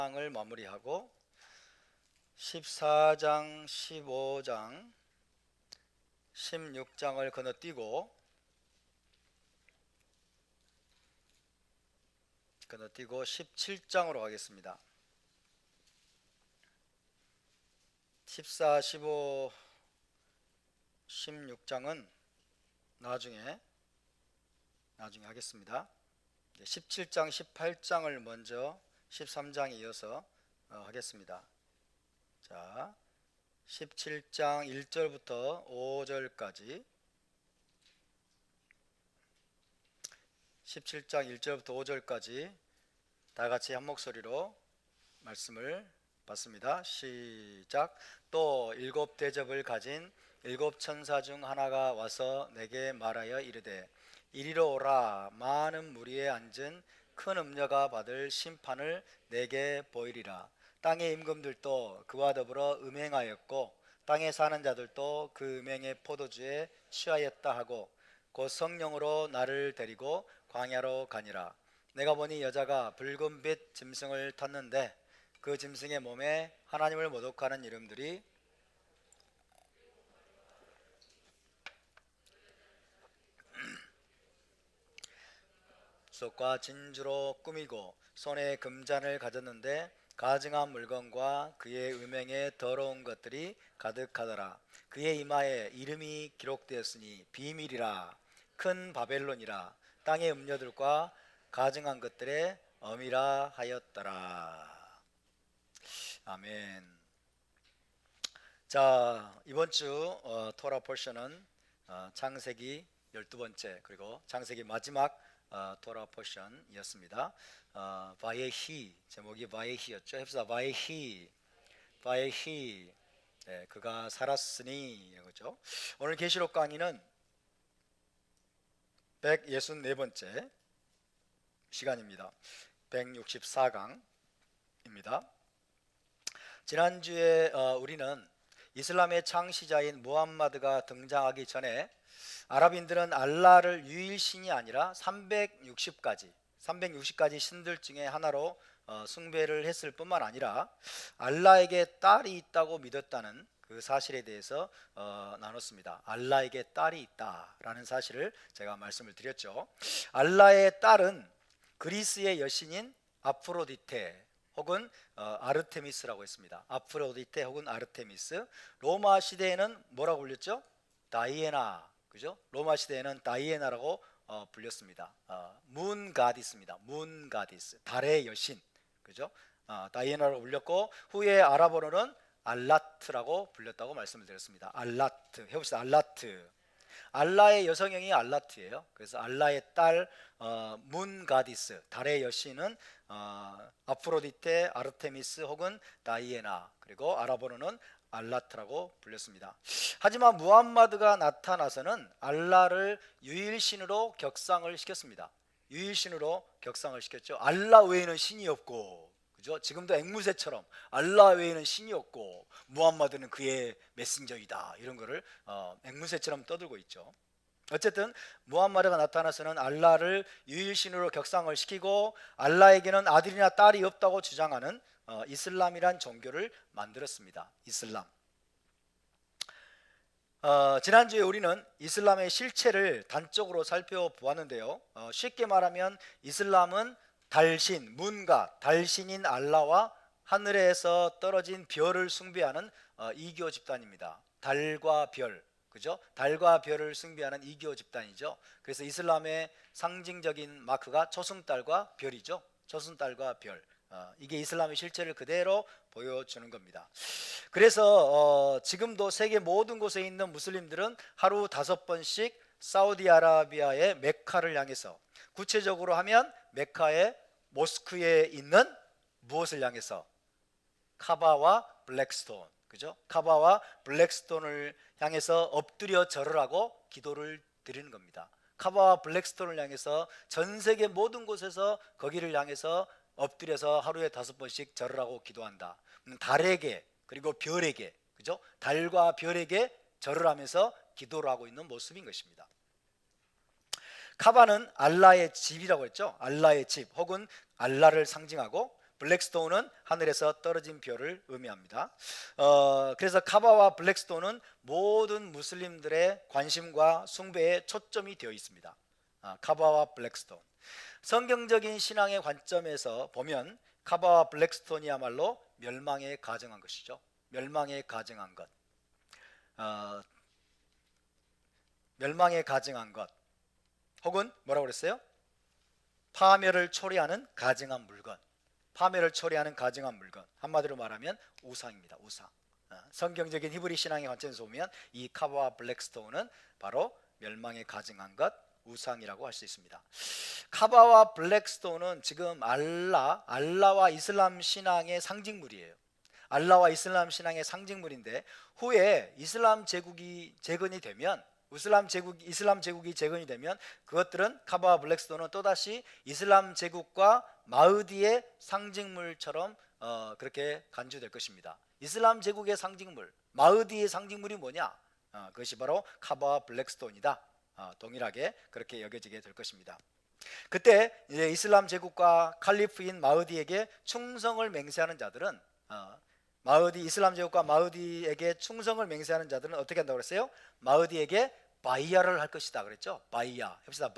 을 마무리하고 14장, 15장, 16장을 건너뛰고 17장으로 가겠습니다. 14, 15, 16장은 나중에 하겠습니다. 17장, 18장을 먼저 13장에 이어서 하겠습니다. 자, 17장 1절부터 5절까지 17장 1절부터 5절까지 다 같이 한 목소리로 말씀을 받습니다. 시작. 또 일곱 대접을 가진 일곱 천사 중 하나가 와서 내게 말하여 이르되 이리로 오라. 많은 무리에 앉은 큰 음녀가 받을 심판을 내게 보이리라. 땅의 임금들도 그와 더불어 음행하였고 땅에 사는 자들도 그 음행의 포도주에 취하였다 하고 곧 성령으로 나를 데리고 광야로 가니라. 내가 보니 여자가 붉은 빛 짐승을 탔는데 그 짐승의 몸에 하나님을 모독하는 이름들이 속과 진주로 꾸미고 손에 금잔을 가졌는데 가증한 물건과 그의 음행에 더러운 것들이 가득하더라. 그의 이마에 이름이 기록되었으니 비밀이라, 큰 바벨론이라, 땅의 음녀들과 가증한 것들의 어미라 하였더라. 아멘. 자, 이번 주 토라 포션은 창세기 12번째 그리고 창세기 마지막 토라 포션이었습니다. 바예히, 제목이 바예히였죠. heb사 바예히. 네, 그가 살았으니 그죠. 오늘 계시록 강의는 164번째 시간입니다. 164강입니다. 지난주에 우리는 이슬람의 창시자인 무함마드가 등장하기 전에 아랍인들은 알라를 유일신이 아니라 360가지 신들 중에 하나로 숭배를 했을 뿐만 아니라 알라에게 딸이 있다고 믿었다는 그 사실에 대해서 나눴습니다. 알라에게 딸이 있다라는 사실을 제가 말씀을 드렸죠. 알라의 딸은 그리스의 여신인 아프로디테 혹은 아르테미스라고 했습니다. 아프로디테 혹은 아르테미스. 로마 시대에는 뭐라고 불렸죠? 다이애나. 그죠? 로마 시대에는 다이애나라고 불렸습니다. 문 가디스입니다. 문 가디스. 달의 여신. 그죠? 다이애나라고 불렸고 후에 아랍어로는 알라트라고 불렸다고 말씀을 드렸습니다. 알라트. 해봅시다. 알라트. 알라의 여성형이 알라트예요. 그래서 알라의 딸 문 가디스, 달의 여신은 아프로디테, 아르테미스 혹은 다이애나, 그리고 아랍어로는 알라트라고 불렸습니다. 하지만 무함마드가 나타나서는 알라를 유일신으로 격상을 시켰습니다. 유일신으로 격상을 시켰죠. 알라 외에는 신이 없고, 그죠? 지금도 앵무새처럼 알라 외에는 신이 없고 무함마드는 그의 메신저이다, 이런 거를 앵무새처럼 떠들고 있죠. 어쨌든 무함마드가 나타나서는 알라를 유일신으로 격상을 시키고 알라에게는 아들이나 딸이 없다고 주장하는 이슬람이란 종교를 만들었습니다. 이슬람. 지난주에 우리는 이슬람의 실체를 단적으로 살펴보았는데요. 쉽게 말하면 이슬람은 달신, 문가, 달신인 알라와 하늘에서 떨어진 별을 숭배하는 이교 집단입니다. 달과 별, 그죠? 달과 별을 숭배하는 이교 집단이죠. 그래서 이슬람의 상징적인 마크가 초승달과 별이죠. 초승달과 별. 이게 이슬람의 실체를 그대로 보여주는 겁니다. 그래서 지금도 세계 모든 곳에 있는 무슬림들은 하루 5번씩 사우디아라비아의 메카를 향해서, 구체적으로 하면 메카의 모스크에 있는 무엇을 향해서? 카바와 블랙스톤, 그죠? 카바와 블랙스톤을 향해서 엎드려 절을 하고 기도를 드리는 겁니다. 카바와 블랙스톤을 향해서 전 세계 모든 곳에서 거기를 향해서 엎드려서 하루에 5번씩 절을 하고 기도한다. 달에게 그리고 별에게, 그죠? 달과 별에게 절을 하면서 기도를 하고 있는 모습인 것입니다. 카바는 알라의 집이라고 했죠. 알라의 집 혹은 알라를 상징하고, 블랙스톤은 하늘에서 떨어진 별을 의미합니다. 그래서 카바와 블랙스톤은 모든 무슬림들의 관심과 숭배에 초점이 되어 있습니다. 카바와 블랙스톤. 성경적인 신앙의 관점에서 보면 카바와 블랙스톤이야말로 멸망에 가증한 것이죠. 멸망에 가증한 것. 멸망에 가증한 것. 혹은 뭐라고 그랬어요? 파멸을 초래하는 가증한 물건. 파멸을 초래하는 가증한 물건. 한마디로 말하면 우상입니다. 우상. 성경적인 히브리 신앙의 관점에서 보면 이 카바와 블랙스톤은 바로 멸망에 가증한 것, 우상이라고 할 수 있습니다. 카바와 블랙스톤은 지금 알라와 이슬람 신앙의 상징물이에요. 알라와 이슬람 신앙의 상징물인데 후에 이슬람 제국이 재건이 되면 그것들은 카바와 블랙스톤은 또다시 이슬람 제국과 마흐디의 상징물처럼 그렇게 간주될 것입니다. 이슬람 제국의 상징물, 마흐디의 상징물이 뭐냐? 그것이 바로 카바와 블랙스톤이다. 동일하게 그렇게 여겨지게 될 것입니다. 그때 이제 이슬람 제국과 칼리프인 마흐디에게 충성을 맹세하는 자들은 이슬람 제국과 마흐디에게 충성을 맹세하는 자들은 어떻게 한다고 그랬어요? 마흐디에게 바이야를 할 것이다 그랬죠. 바이야 합시다.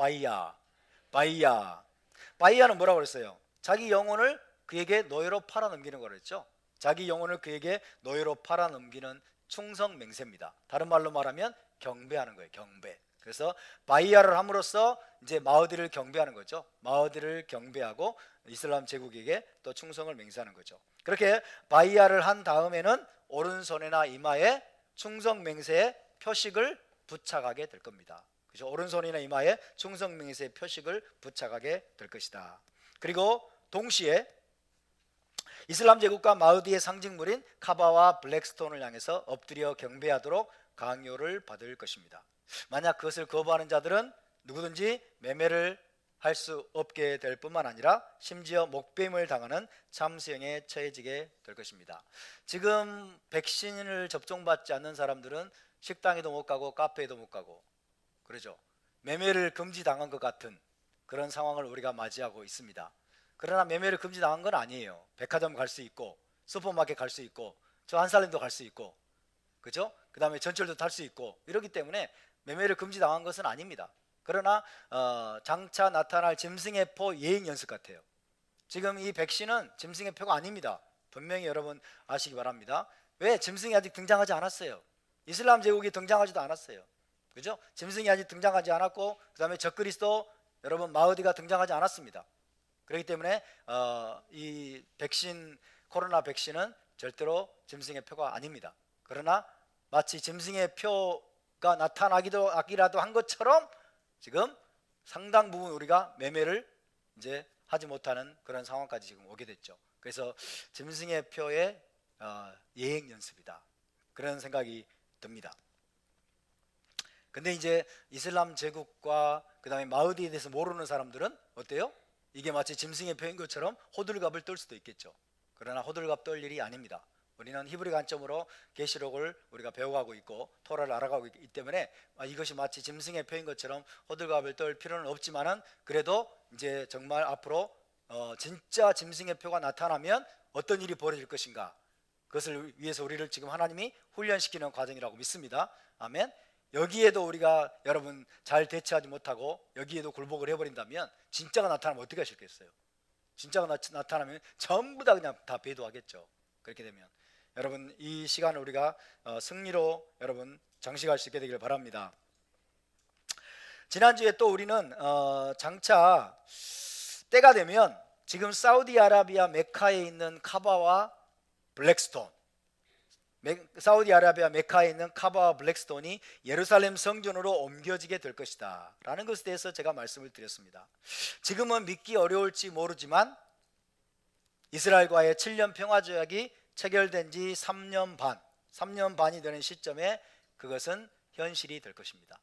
바이야는 뭐라고 그랬어요? 자기 영혼을 그에게 노예로 팔아넘기는 거랬죠. 자기 영혼을 그에게 노예로 팔아넘기는 충성 맹세입니다. 다른 말로 말하면 경배하는 거예요. 경배. 그래서 바이야를 함으로써 이제 마흐디를 경배하는 거죠. 마흐디를 경배하고 이슬람 제국에게 또 충성을 맹세하는 거죠. 그렇게 바이야를 한 다음에는 오른손이나 이마에 충성 맹세의 표식을 부착하게 될 겁니다. 그죠? 오른손이나 이마에 충성 맹세의 표식을 부착하게 될 것이다. 그리고 동시에 이슬람 제국과 마흐디의 상징물인 카바와 블랙스톤을 향해서 엎드려 경배하도록 강요를 받을 것입니다. 만약 그것을 거부하는 자들은 누구든지 매매를 할 수 없게 될 뿐만 아니라 심지어 목배임을 당하는 참수형에 처해지게 될 것입니다. 지금 백신을 접종받지 않는 사람들은 식당에도 못 가고 카페에도 못 가고 그러죠. 매매를 금지당한 것 같은 그런 상황을 우리가 맞이하고 있습니다. 그러나 매매를 금지당한 건 아니에요. 백화점 갈 수 있고 슈퍼마켓 갈 수 있고 저 한살림도 갈 수 있고 그죠? 그 다음에 전철도 탈 수 있고 이렇기 때문에 매매를 금지당한 것은 아닙니다. 그러나 장차 나타날 짐승의 표 예행 연습 같아요. 지금 이 백신은 짐승의 표가 아닙니다. 분명히 여러분 아시기 바랍니다. 왜? 짐승이 아직 등장하지 않았어요. 이슬람 제국이 등장하지도 않았어요. 그죠? 짐승이 아직 등장하지 않았고 그 다음에 적그리스도 여러분 마흐디가 등장하지 않았습니다. 그렇기 때문에 이 백신, 코로나 백신은 절대로 짐승의 표가 아닙니다. 그러나 마치 짐승의 표가 나타나기라도 한 것처럼 지금 상당 부분 우리가 매매를 이제 하지 못하는 그런 상황까지 지금 오게 됐죠. 그래서 짐승의 표의 예행 연습이다. 그런 생각이 듭니다. 근데 이제 이슬람 제국과 그 다음에 마흐디에 대해서 모르는 사람들은 어때요? 이게 마치 짐승의 표인 것처럼 호들갑을 떨 수도 있겠죠. 그러나 호들갑 떨 일이 아닙니다. 우리는 히브리 관점으로 계시록을 우리가 배워가고 있고 토라를 알아가고 있기 때문에 이것이 마치 짐승의 표인 것처럼 호들갑을 떨 필요는 없지만은 그래도 이제 정말 앞으로 진짜 짐승의 표가 나타나면 어떤 일이 벌어질 것인가, 그것을 위해서 우리를 지금 하나님이 훈련시키는 과정이라고 믿습니다. 아멘. 여기에도 우리가 여러분 잘 대처하지 못하고 여기에도 굴복을 해버린다면 진짜가 나타나면 어떻게 하시겠어요? 진짜가 나타나면 전부 다 그냥 다 배도하겠죠. 그렇게 되면 여러분 이 시간을 우리가 승리로 여러분 장식할 수 있게 되기를 바랍니다. 지난주에 또 우리는 장차 때가 되면 지금 사우디아라비아 메카에 있는 카바와 블랙스톤, 사우디아라비아 메카에 있는 카바와 블랙스톤이 예루살렘 성전으로 옮겨지게 될 것이다 라는 것에 대해서 제가 말씀을 드렸습니다. 지금은 믿기 어려울지 모르지만 이스라엘과의 7년 평화조약이 체결된 지 3년 반이 되는 시점에 그것은 현실이 될 것입니다.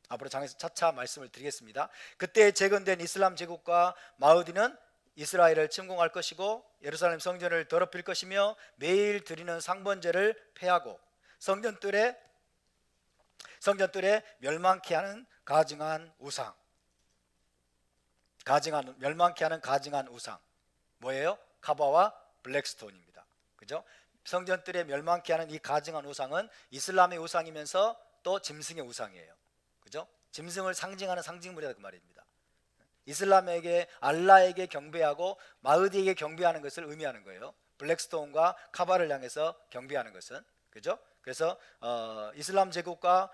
앞으로 장에서 차차 말씀을 드리겠습니다. 그때 재건된 이슬람 제국과 마흐디는 이스라엘을 침공할 것이고 예루살렘 성전을 더럽힐 것이며 매일 드리는 상번제를 폐하고 성전뜰에 멸망케 하는 멸망케 하는 가증한 우상 뭐예요? 카바와 블랙스톤입니다. 그죠? 성전들의 멸망케 하는 이 가증한 우상은 이슬람의 우상이면서 또 짐승의 우상이에요. 그죠? 짐승을 상징하는 상징물이다 그 말입니다. 이슬람에게 알라에게 경배하고 마흐디에게 경배하는 것을 의미하는 거예요. 블랙스톤과 카바를 향해서 경배하는 것은, 그죠? 그래서 이슬람 제국과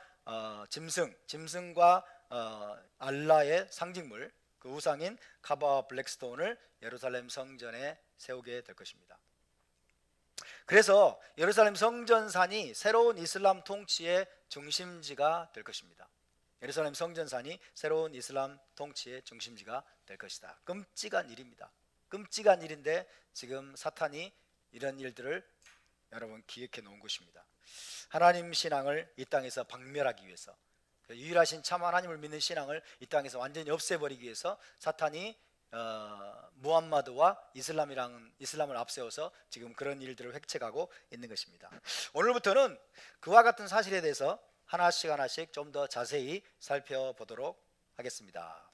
짐승과 알라의 상징물, 그 우상인 카바와 블랙스톤을 예루살렘 성전에 세우게 될 것입니다. 그래서 예루살렘 성전산이 새로운 이슬람 통치의 중심지가 될 것입니다. 예루살렘 성전산이 새로운 이슬람 통치의 중심지가 될 것이다. 끔찍한 일입니다. 끔찍한 일인데 지금 사탄이 이런 일들을 여러분 기획해 놓은 것입니다. 하나님 신앙을 이 땅에서 박멸하기 위해서, 유일하신 참 하나님을 믿는 신앙을 이 땅에서 완전히 없애버리기 위해서 사탄이 무함마드와 이슬람을 앞세워서 지금 그런 일들을 획책하고 있는 것입니다. 오늘부터는 그와 같은 사실에 대해서 하나씩 좀 더 자세히 살펴보도록 하겠습니다.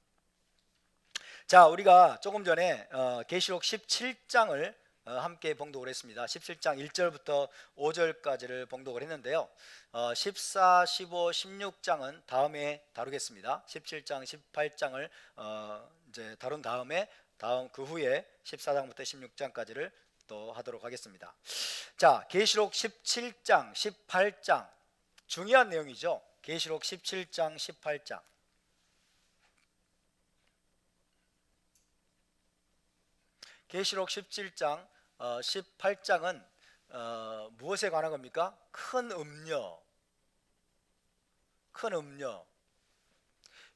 자, 우리가 조금 전에 계시록 17장을 함께 봉독을 했습니다. 17장 1절부터 5절까지를 봉독을 했는데요. 14, 15, 16장은 다음에 다루겠습니다. 17장, 18장을 이제 다룬 다음에 그 후에 14장부터 16장까지를 또 하도록 하겠습니다. 자, 계시록 17장, 18장 중요한 내용이죠. 계시록 17장, 18장. 계시록 17장, 18장은 무엇에 관한 겁니까? 큰 음녀,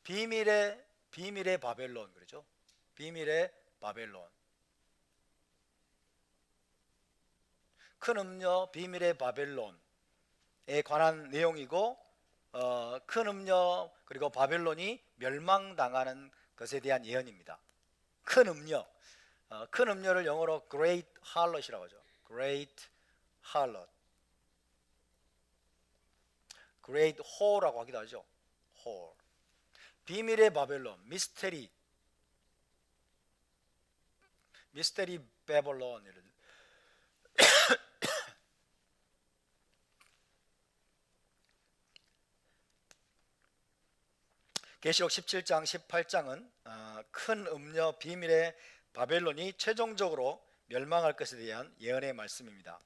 비밀의 바벨론, 그렇죠? 비밀의 바벨론, 큰 음녀, 비밀의 바벨론에 관한 내용이고, 큰 음녀 그리고 바벨론이 멸망당하는 것에 대한 예언입니다. 큰 음녀, 큰 음녀를 영어로 Great Harlot이라고 하죠. Great Harlot, Great Whore라고 하기도 하죠. Whore. 비밀의 바벨론, 미스테리 바벨론. 계시록 17장, 18장은 큰 음녀 비밀의 바벨론이 최종적으로 멸망할 것에 대한 예언의 말씀입니다.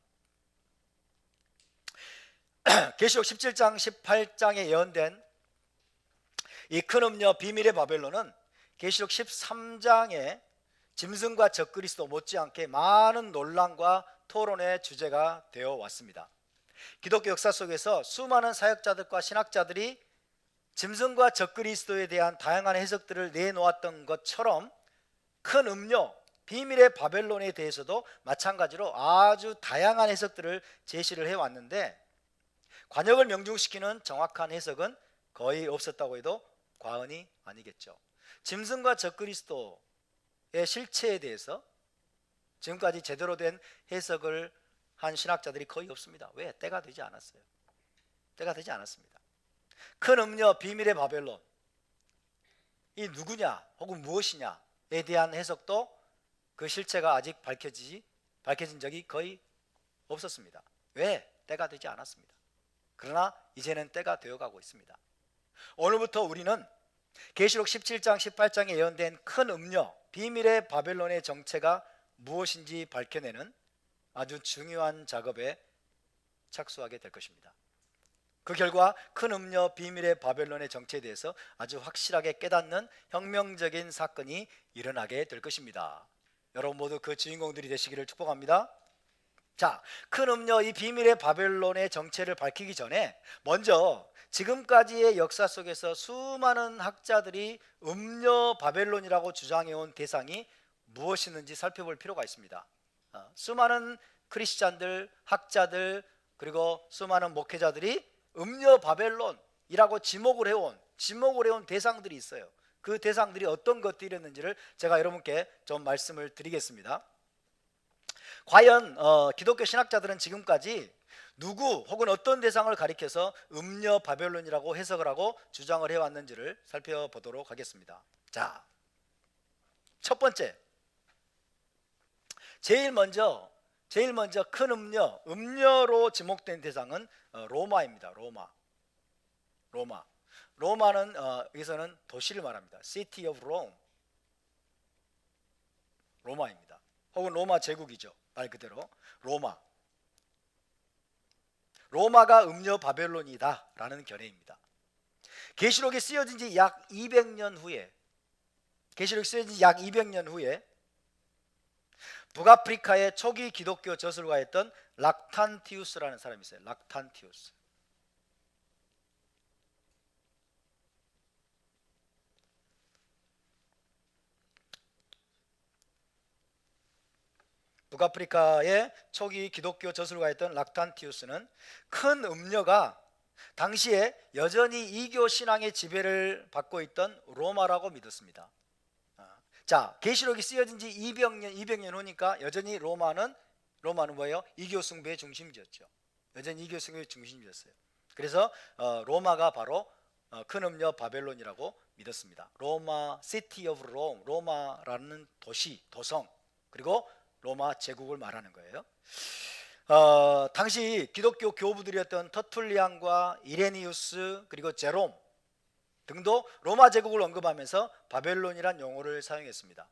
계시록 17장, 18장에 예언된 이 큰 음녀 비밀의 바벨론은 계시록 13장에 짐승과 적그리스도 못지않게 많은 논란과 토론의 주제가 되어 왔습니다. 기독교 역사 속에서 수많은 사역자들과 신학자들이 짐승과 적그리스도에 대한 다양한 해석들을 내놓았던 것처럼 큰 음료 비밀의 바벨론에 대해서도 마찬가지로 아주 다양한 해석들을 제시를 해왔는데, 관역을 명중시키는 정확한 해석은 거의 없었다고 해도 과언이 아니겠죠. 짐승과 적그리스도의 실체에 대해서 지금까지 제대로 된 해석을 한 신학자들이 거의 없습니다. 왜? 때가 되지 않았어요. 때가 되지 않았습니다. 큰 음녀 비밀의 바벨론, 이 누구냐 혹은 무엇이냐에 대한 해석도 그 실체가 아직 밝혀진 적이 거의 없었습니다. 왜? 때가 되지 않았습니다. 그러나 이제는 때가 되어가고 있습니다. 오늘부터 우리는 계시록 17장 18장에 예언된 큰 음녀 비밀의 바벨론의 정체가 무엇인지 밝혀내는 아주 중요한 작업에 착수하게 될 것입니다. 그 결과 큰 음녀 비밀의 바벨론의 정체에 대해서 아주 확실하게 깨닫는 혁명적인 사건이 일어나게 될 것입니다. 여러분 모두 그 주인공들이 되시기를 축복합니다. 자, 큰 음녀 이 비밀의 바벨론의 정체를 밝히기 전에 먼저 지금까지의 역사 속에서 수많은 학자들이 음녀 바벨론이라고 주장해온 대상이 무엇이었는지 살펴볼 필요가 있습니다. 수많은 크리스찬들, 학자들, 그리고 수많은 목회자들이 음녀 바벨론이라고 지목을 해온 대상들이 있어요. 그 대상들이 어떤 것들이었는지를 제가 여러분께 좀 말씀을 드리겠습니다. 과연 기독교 신학자들은 지금까지 누구 혹은 어떤 대상을 가리켜서 음녀 바벨론이라고 해석을 하고 주장을 해왔는지를 살펴보도록 하겠습니다. 자, 첫 번째, 제일 먼저 큰 음료로 지목된 대상은 로마입니다. 로마는 여기서는 도시를 말합니다. City of Rome, 로마입니다. 혹은 로마 제국이죠. 말 그대로 로마가 음료 바벨론이다 라는 견해입니다. 계시록이 쓰여진 지 약 200년 후에 북아프리카의 초기 기독교 저술가였던 락탄티우스라는 사람이 있어요. 락탄티우스. 북아프리카의 초기 기독교 저술가였던 락탄티우스는 큰 음료가 당시에 여전히 이교 신앙의 지배를 받고 있던 로마라고 믿었습니다. 자, 계시록이 쓰여진 지 200년 후니까 여전히 로마는 뭐예요? 이교 숭배의 중심지였죠. 여전히 이교 숭배의 중심지였어요. 그래서 로마가 바로 큰 음료 바벨론이라고 믿었습니다. 로마, City of Rome, 로마라는 도시, 도성, 그리고 로마 제국을 말하는 거예요. 당시 기독교 교부들이었던 터툴리안과 이레니우스 그리고 제롬 등도 로마 제국을 언급하면서 바벨론이란 용어를 사용했습니다.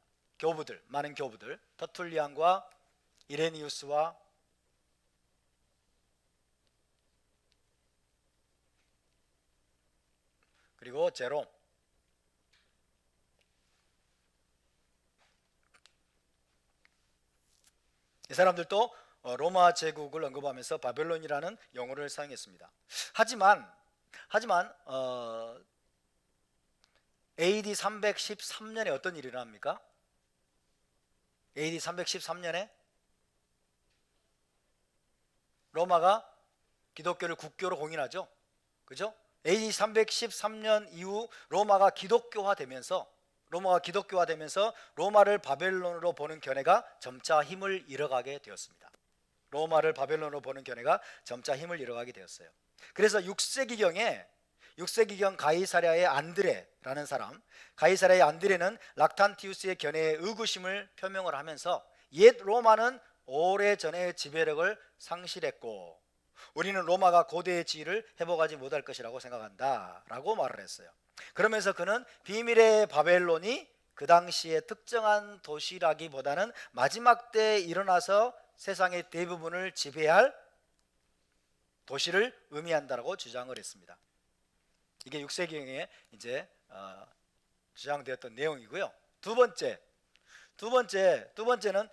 많은 교부들, 터툴리안과 이레니우스와 그리고 제롬, 이 사람들도 로마 제국을 언급하면서 바벨론이라는 용어를 사용했습니다. 하지만 AD 313년에 어떤 일이 일어납니까? AD 313년에 로마가 기독교를 국교로 공인하죠. 그죠? AD 313년 이후 로마가 기독교화되면서 로마를 바벨론으로 보는 견해가 점차 힘을 잃어가게 되었습니다. 그래서 6세기경 가이사랴의 안드레라는 사람, 가이사랴의 안드레는 락탄티우스의 견해에 의구심을 표명을 하면서 옛 로마는 오래전의 지배력을 상실했고 우리는 로마가 고대의 지위를 회복하지 못할 것이라고 생각한다 라고 말을 했어요. 그러면서 그는 비밀의 바벨론이 그 당시에 특정한 도시라기보다는 마지막 때에 일어나서 세상의 대부분을 지배할 도시를 의미한다라고 주장을 했습니다. 이게 6세기경에 이제 주장되었던 내용이고요. 두 번째는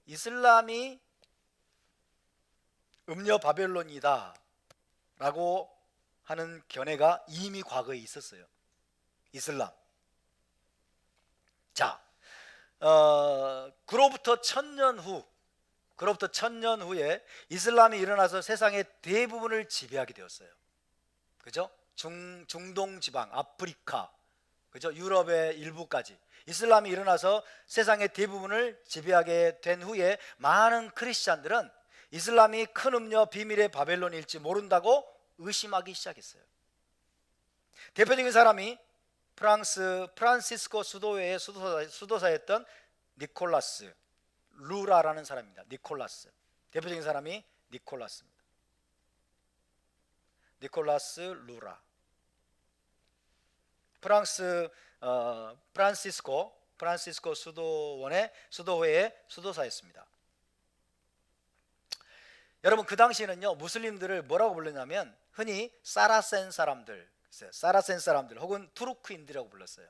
이슬람이 음료 바벨론이다 라고 하는 견해가 이미 과거에 있었어요. 이슬람. 자, 그로부터 1000년 후에 이슬람이 일어나서 세상의 대부분을 지배하게 되었어요. 그죠? 중동 지방, 아프리카, 그죠? 유럽의 일부까지 이슬람이 일어나서 세상의 대부분을 지배하게 된 후에 많은 크리스찬들은 이슬람이 큰 음료 비밀의 바벨론일지 모른다고 의심하기 시작했어요. 대표적인 사람이 프란시스코 수도회의 수도사였던 니콜라스 루라라는 사람입니다. 대표적인 사람이 니콜라스입니다. 니콜라스 루라. 프란시스코 수도회의 수도사였습니다. 여러분, 그 당시에는요 무슬림들을 뭐라고 불렀냐면 흔히 사라센 사람들 혹은 투르크인들이라고 불렀어요.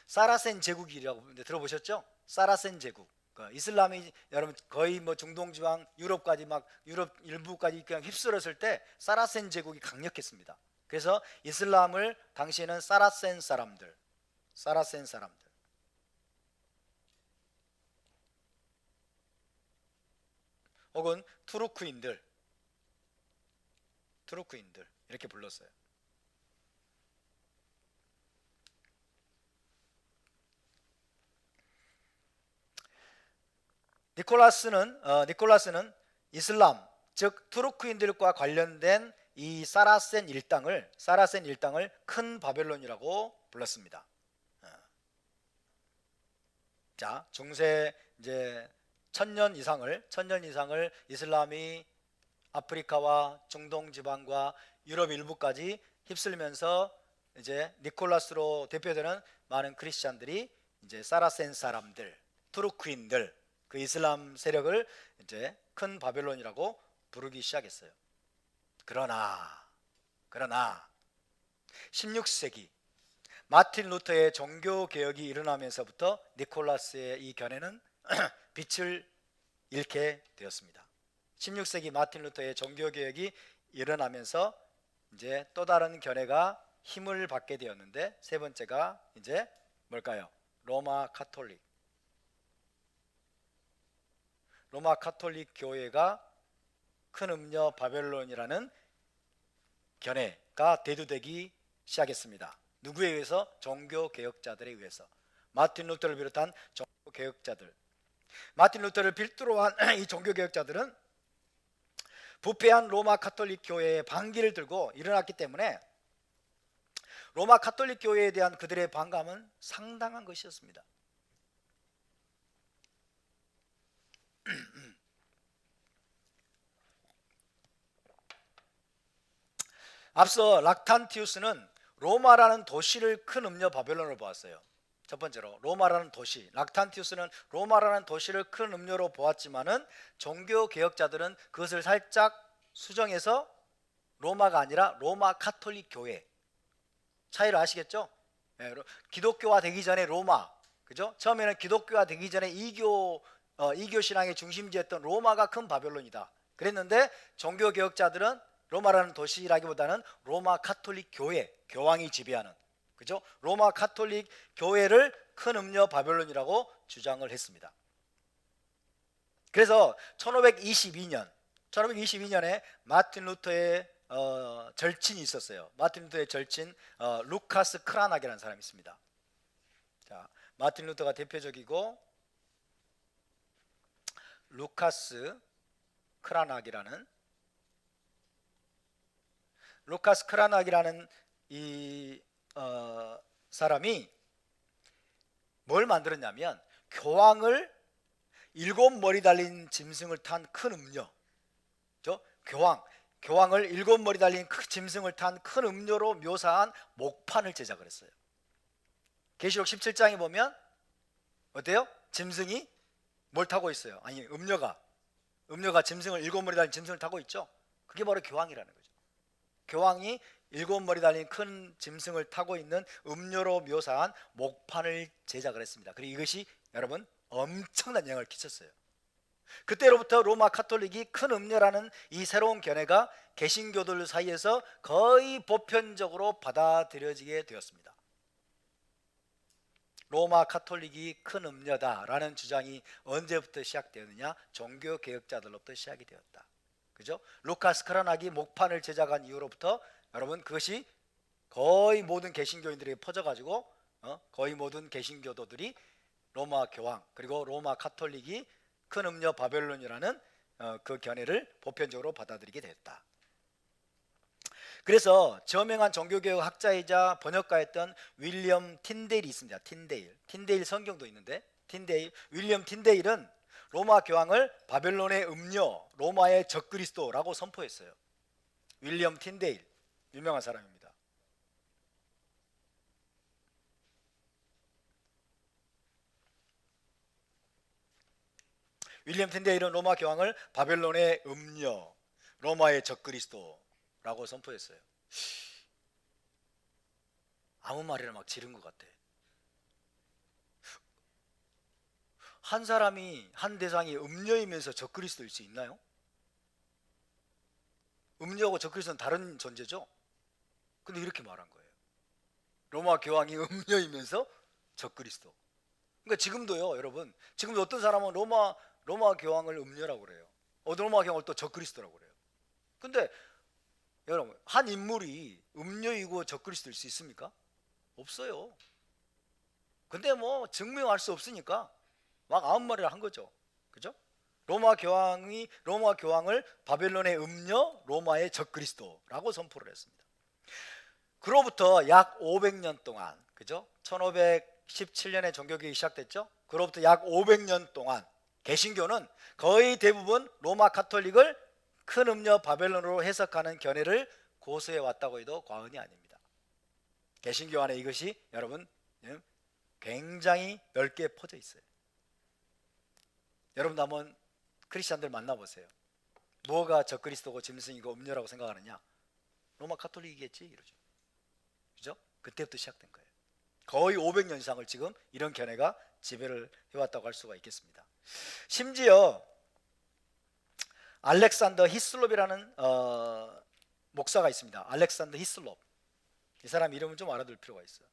사라센 제국이라고 들어보셨죠? 사라센 제국. 이슬람이 여러분 거의 뭐 중동 지방 유럽 일부까지 그냥 휩쓸었을 때 사라센 제국이 강력했습니다. 그래서 이슬람을 당시에는 사라센 사람들 혹은 투르크인들 이렇게 불렀어요. 니콜라스는 이슬람 즉 투르크인들과 관련된 이 사라센 일당을 큰 바벨론이라고 불렀습니다. 자, 중세 이제 천년 이상을 이슬람이 아프리카와 중동 지방과 유럽 일부까지 휩쓸면서 이제 니콜라스로 대표되는 많은 크리스찬들이 이제 사라센 사람들, 투르크인들, 그 이슬람 세력을 이제 큰 바벨론이라고 부르기 시작했어요. 그러나 16세기 마틴 루터의 종교 개혁이 일어나면서부터 니콜라스의 이 견해는 빛을 잃게 되었습니다. 16세기 마틴 루터의 종교 개혁이 일어나면서 이제 또 다른 견해가 힘을 받게 되었는데, 세 번째가 이제 뭘까요? 로마 카톨릭 교회가 큰 음녀 바벨론이라는 견해가 대두되기 시작했습니다. 누구에 의해서? 종교 개혁자들에 의해서. 마틴 루터를 비롯한 종교 개혁자들. 마틴 루터를 필두로 한 이 종교 개혁자들은 부패한 로마 카톨릭 교회의 반기를 들고 일어났기 때문에 로마 카톨릭 교회에 대한 그들의 반감은 상당한 것이었습니다. 앞서 락탄티우스는 로마라는 도시를 큰 음녀 바벨론으로 보았어요. 첫 번째로 로마라는 도시, 락탄티우스는 로마라는 도시를 큰 음료로 보았지만은 종교 개혁자들은 그것을 살짝 수정해서 로마가 아니라 로마 카톨릭 교회, 차이를 아시겠죠? 기독교화 되기 전에 로마, 그죠? 처음에는 기독교화 되기 전에 이교 신앙의 중심지였던 로마가 큰 바벨론이다 그랬는데, 종교 개혁자들은 로마라는 도시라기보다는 로마 카톨릭 교회, 교황이 지배하는, 그죠? 로마 카톨릭 교회를 큰 음녀 바벨론이라고 주장을 했습니다. 그래서 1522년에 마틴 루터의 절친이 있었어요. 마틴 루터의 절친 루카스 크라낙이라는 사람이 있습니다. 자, 마틴 루터가 대표적이고, 루카스 크라낙이라는 이 사람이 뭘 만들었냐면, 교황을 7머리 달린 짐승을 탄 큰 음료, 교황을 7머리 달린 짐승을 탄 큰 음료로 묘사한 목판을 제작을 했어요. 계시록 17장에 보면 어때요? 짐승이 뭘 타고 있어요? 아니, 음료가 짐승을 7머리 달린 짐승을 타고 있죠. 그게 바로 교황이라는 거죠. 교황이 7머리 달린 큰 짐승을 타고 있는 음료로 묘사한 목판을 제작을 했습니다. 그리고 이것이 여러분 엄청난 영향을 끼쳤어요. 그때로부터 로마 카톨릭이 큰 음료라는 이 새로운 견해가 개신교들 사이에서 거의 보편적으로 받아들여지게 되었습니다. 로마 카톨릭이 큰 음료다라는 주장이 언제부터 시작되었느냐? 종교 개혁자들로부터 시작이 되었다. 그죠? 루카스 크라낙이 목판을 제작한 이후로부터 여러분 그것이 거의 모든 개신교인들에게 퍼져가지고 거의 모든 개신교도들이 로마 교황 그리고 로마 카톨릭이 큰 음녀 바벨론이라는 그 견해를 보편적으로 받아들이게 되었다. 그래서 저명한 종교개혁 학자이자 번역가였던 윌리엄 틴데일이 있습니다. 틴데일 성경도 있는데, 윌리엄 틴데일은 로마 교황을 바벨론의 음녀, 로마의 적그리스도라고 선포했어요. 윌리엄 틴데일, 유명한 사람입니다. 윌리엄 틴데일은 로마 교황을 바벨론의 음녀, 로마의 적그리스도라고 선포했어요. 아무 말이나 막 지른 것 같아. 한 사람이, 한 대상이 음녀이면서 적그리스도일 수 있나요? 음녀하고 적그리스도는 다른 존재죠. 근데 이렇게 말한 거예요. 로마 교황이 음녀이면서 적그리스도. 그러니까 지금도요, 여러분, 지금도 어떤 사람은 로마 교황을 음녀라고 그래요. 로마 교황을 또 적그리스도라고 그래요. 근데 여러분, 한 인물이 음녀이고 적그리스도일 수 있습니까? 없어요. 근데 뭐 증명할 수 없으니까 막 아무 말을 한 거죠. 그죠? 로마 교황을 바벨론의 음녀, 로마의 적그리스도라고 선포를 했습니다. 그로부터 약 500년 동안, 그죠? 1517년에 종교개혁이 시작됐죠? 그로부터 약 500년 동안 개신교는 거의 대부분 로마 가톨릭을 큰 음녀 바벨론으로 해석하는 견해를 고수해 왔다고 해도 과언이 아닙니다. 개신교 안에 이것이 여러분 굉장히 넓게 퍼져 있어요. 여러분도 한번 크리스찬들 만나보세요. 뭐가 적그리스도고 짐승이고 음녀라고 생각하느냐? 로마 가톨릭이겠지 이러죠. 그죠? 그때부터 시작된 거예요. 거의 500년 이상을 지금 이런 견해가 지배를 해왔다고 할 수가 있겠습니다. 심지어 알렉산더 히슬롭이라는 목사가 있습니다. 알렉산더 히슬롭. 이 사람 이름은 좀 알아둘 필요가 있어요.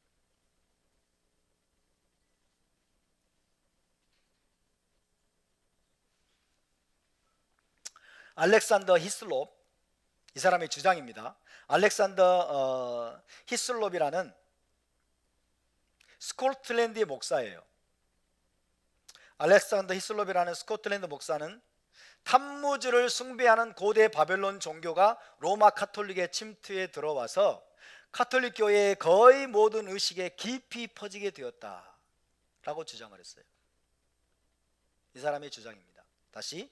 알렉산더 히슬롭, 이 사람의 주장입니다. 알렉산더 히슬롭이라는 스코틀랜드의 목사예요. 알렉산더 히슬롭이라는 스코틀랜드 목사는 탐무즈를 숭배하는 고대 바벨론 종교가 로마 가톨릭의 침투에 들어와서 가톨릭 교회의 거의 모든 의식에 깊이 퍼지게 되었다라고 주장을 했어요. 이 사람의 주장입니다. 다시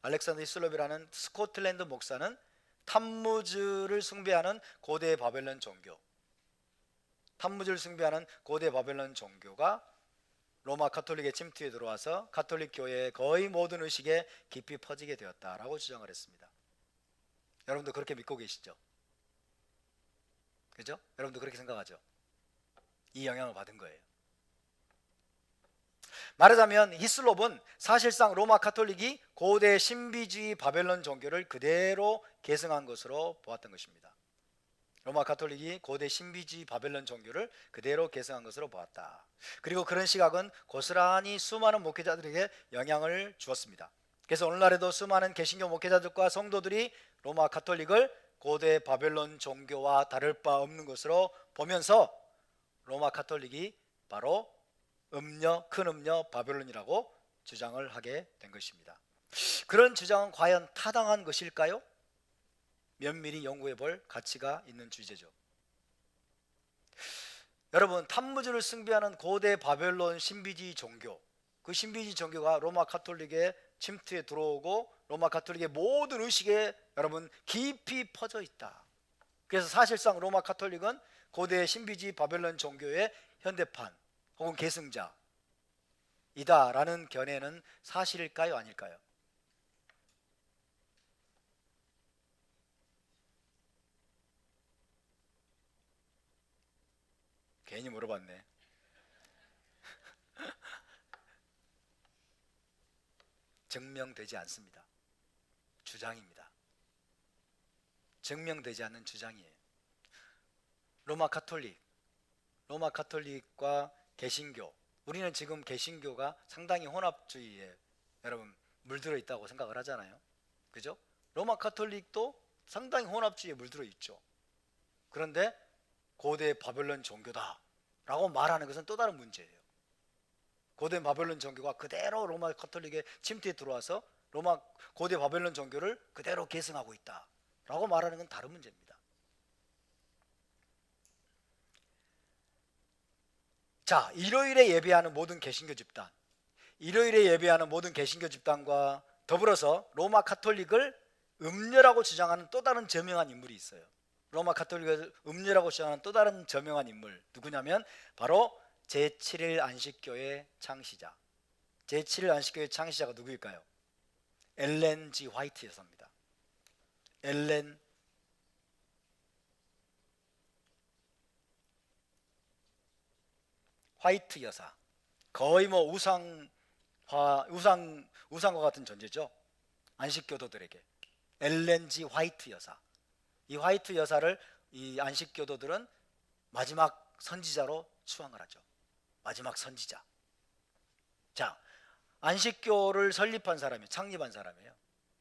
알렉산더 히슬롭이라는 스코틀랜드 목사는 탐무즈를 숭배하는 고대 바벨론 종교가 로마 가톨릭의 침투에 들어와서 가톨릭 교회의 거의 모든 의식에 깊이 퍼지게 되었다라고 주장을 했습니다. 여러분도 그렇게 믿고 계시죠? 그죠? 여러분도 그렇게 생각하죠? 이 영향을 받은 거예요. 말하자면 히슬롭은 사실상 로마 가톨릭이 고대 신비주의 바벨론 종교를 그대로 계승한 것으로 보았던 것입니다. 로마 가톨릭이 고대 신비주의 바벨론 종교를 그대로 계승한 것으로 보았다. 그리고 그런 시각은 고스란히 수많은 목회자들에게 영향을 주었습니다. 그래서 오늘날에도 수많은 개신교 목회자들과 성도들이 로마 가톨릭을 고대 바벨론 종교와 다를 바 없는 것으로 보면서 로마 가톨릭이 바로 큰 음녀 바벨론이라고 주장을 하게 된 것입니다. 그런 주장은 과연 타당한 것일까요? 면밀히 연구해 볼 가치가 있는 주제죠. 여러분, 탐무즈를 숭배하는 고대 바벨론 신비주의 종교, 그 신비주의 종교가 로마 가톨릭의 침투에 들어오고 로마 가톨릭의 모든 의식에 여러분 깊이 퍼져 있다. 그래서 사실상 로마 가톨릭은 고대 신비주의 바벨론 종교의 현대판 혹은 계승자이다라는 견해는 사실일까요, 아닐까요? 괜히 물어봤네. 증명되지 않습니다. 주장입니다. 증명되지 않는 주장이에요. 로마 가톨릭과 개신교, 우리는 지금 개신교가 상당히 혼합주의에 여러분 물들어 있다고 생각을 하잖아요. 그죠? 로마 가톨릭도 상당히 혼합주의에 물들어 있죠. 그런데 고대 바벨론 종교다 라고 말하는 것은 또 다른 문제예요. 고대 바벨론 종교가 그대로 로마 가톨릭의 침투에 들어와서 고대 바벨론 종교를 그대로 계승하고 있다 라고 말하는 건 다른 문제입니다. 자, 일요일에 예배하는 모든 개신교 집단과 더불어서 로마 가톨릭을 음녀라고 주장하는 또 다른 저명한 인물이 있어요. 로마 가톨릭을 음녀라고 주장하는 또 다른 저명한 인물 누구냐면 바로 제7일 안식교의 창시자가 누구일까요? 엘렌 G. 화이트 여사입니다. 엘렌 화이트 여사, 거의 뭐 우상과 같은 존재죠. 안식교도들에게. 엘렌 G. 화이트 여사. 이 화이트 여사를 이 안식교도들은 마지막 선지자로 추앙을 하죠. 마지막 선지자. 자, 안식교를 창립한 사람이에요.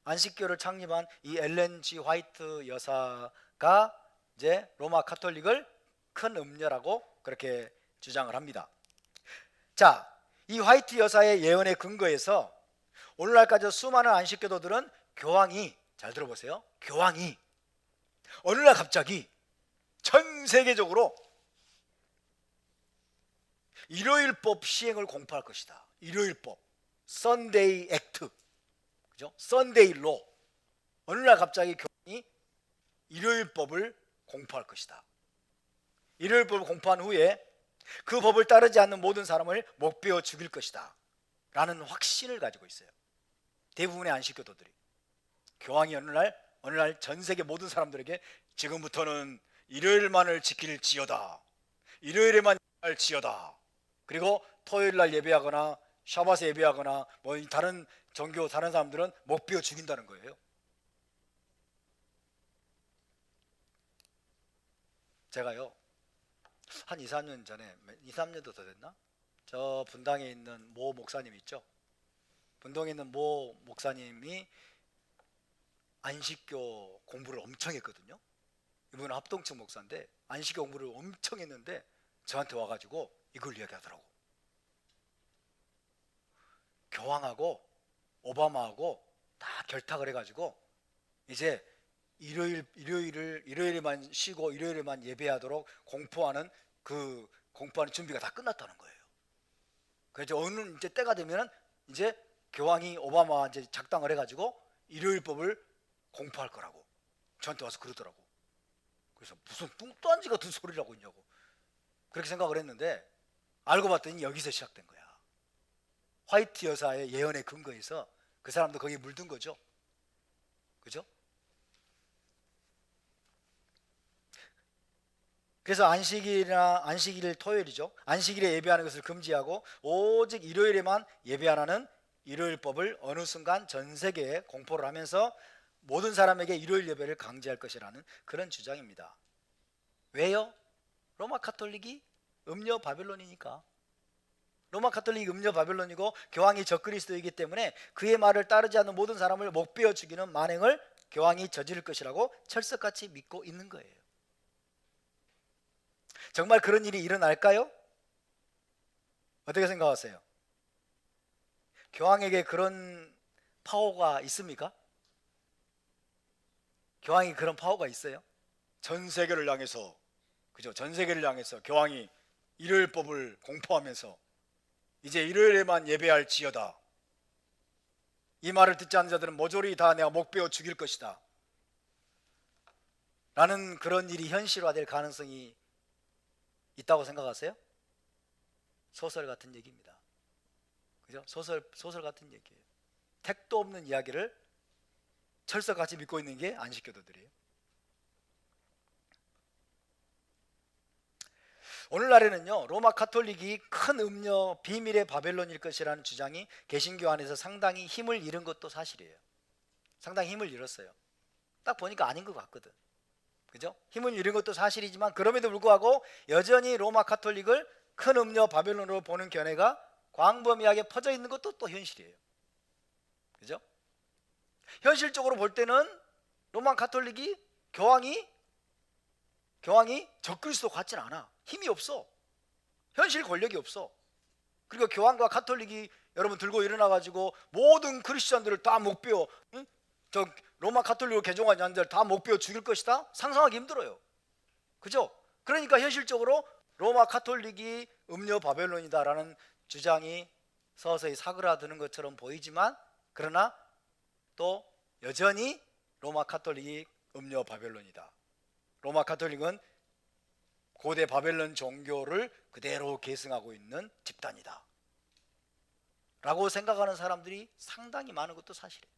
안식교를 창립한 이 엘렌 G. 화이트 여사가 이제 로마 가톨릭을 큰 음녀라고 그렇게 주장을 합니다. 자, 이 화이트 여사의 예언에 근거해서 오늘날까지 수많은 안식교도들은 잘 들어보세요. 교황이 어느 날 갑자기 전 세계적으로 일요일법 시행을 공포할 것이다. 일요일법, Sunday Act, 그죠? Sunday Law. 어느 날 갑자기 교황이 일요일법을 공포할 것이다. 일요일법을 공포한 후에 그 법을 따르지 않는 모든 사람을 목베어 죽일 것이다 라는 확신을 가지고 있어요. 대부분의 안식교도들이. 교황이 어느 날 전 세계 모든 사람들에게 지금부터는 일요일만을 지킬지어다, 일요일에만 할지어다, 그리고 토요일날 예배하거나 샤바스 예배하거나 뭐 다른 종교 다른 사람들은 목베어 죽인다는 거예요. 제가요 한 2, 3년 전에, 2, 3년도 더 됐나? 저 분당에 있는 모 목사님 있죠? 분당에 있는 모 목사님이 안식교 공부를 엄청 했거든요. 이분은 합동층 목사인데 안식교 공부를 엄청 했는데 저한테 와가지고 이걸 이야기하더라고. 교황하고 오바마하고 다 결탁을 해가지고 이제 일요일에만 쉬고 일요일에만 예배하도록 공포하는 준비가 다 끝났다는 거예요. 그래서 어느 이제 때가 되면 이제 교황이 오바마 이제 작당을 해가지고 일요일법을 공포할 거라고 저한테 와서 그러더라고. 그래서 무슨 뚱딴지 같은 소리라고 있냐고 그렇게 생각을 했는데 알고 봤더니 여기서 시작된 거야. 화이트 여사의 예언에 근거해서 그 사람도 거기에 물든 거죠. 그죠? 그래서 안식일 토요일이죠. 안식일에 예배하는 것을 금지하고 오직 일요일에만 예배하라는 일요일법을 어느 순간 전 세계에 공포를 하면서 모든 사람에게 일요일 예배를 강제할 것이라는 그런 주장입니다. 왜요? 로마 카톨릭이 음녀 바벨론이니까. 로마 카톨릭이 음녀 바벨론이고 교황이 적그리스도이기 때문에 그의 말을 따르지 않는 모든 사람을 목베어 죽이는 만행을 교황이 저지를 것이라고 철석같이 믿고 있는 거예요. 정말 그런 일이 일어날까요? 어떻게 생각하세요? 교황에게 그런 파워가 있습니까? 교황이 그런 파워가 있어요? 전 세계를 향해서, 그죠? 전 세계를 향해서 교황이 일요일법을 공포하면서 이제 일요일에만 예배할지어다. 이 말을 듣지 않는 자들은 모조리 다 내가 목베어 죽일 것이다. 라는 그런 일이 현실화될 가능성이 있다고 생각하세요? 소설 같은 얘기입니다. 그죠? 소설 같은 얘기예요. 택도 없는 이야기를 철석같이 믿고 있는 게 안식교도들이에요. 오늘날에는요 로마 카톨릭이 큰 음녀 비밀의 바벨론일 것이라는 주장이 개신교 안에서 상당히 힘을 잃은 것도 사실이에요. 상당히 힘을 잃었어요. 딱 보니까 아닌 것 같거든. 그죠? 힘을 잃은 것도 사실이지만 그럼에도 불구하고 여전히 로마 카톨릭을 큰 음녀 바벨론으로 보는 견해가 광범위하게 퍼져 있는 것도 또 현실이에요. 그죠? 현실적으로 볼 때는 로마 카톨릭이 교황이 적그리스도 같진 않아. 힘이 없어. 현실 권력이 없어. 그리고 교황과 카톨릭이 여러분 들고 일어나 가지고 모든 크리스천들을 다 목베어, 응? 저 로마 카톨릭으로 개종한 자들 다 목베어 죽일 것이다? 상상하기 힘들어요. 그죠? 그러니까 현실적으로 로마 카톨릭이 음녀 바벨론이다라는 주장이 서서히 사그라드는 것처럼 보이지만 그러나 또 여전히 로마 카톨릭이 음녀 바벨론이다. 로마 카톨릭은 고대 바벨론 종교를 그대로 계승하고 있는 집단이다 라고 생각하는 사람들이 상당히 많은 것도 사실이에요.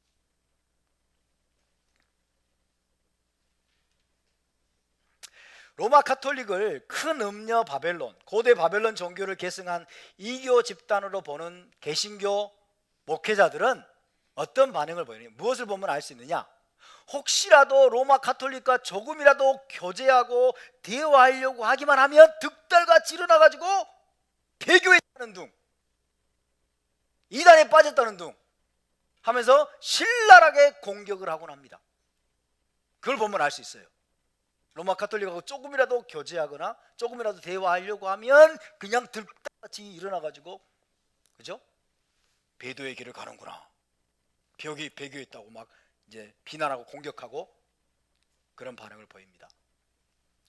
로마 카톨릭을 큰 음녀 바벨론, 고대 바벨론 종교를 계승한 이교 집단으로 보는 개신교 목회자들은 어떤 반응을 보이느냐? 무엇을 보면 알 수 있느냐? 혹시라도 로마 카톨릭과 조금이라도 교제하고 대화하려고 하기만 하면 득달같이 일어나가지고 배교했다는 둥, 이단에 빠졌다는 둥 하면서 신랄하게 공격을 하곤 합니다. 그걸 보면 알 수 있어요. 로마 카톨릭하고 조금이라도 교제하거나 조금이라도 대화하려고 하면 그냥 득달같이 일어나가지고, 그죠? 배도의 길을 가는구나, 배교했다고 막 이제 비난하고 공격하고 그런 반응을 보입니다.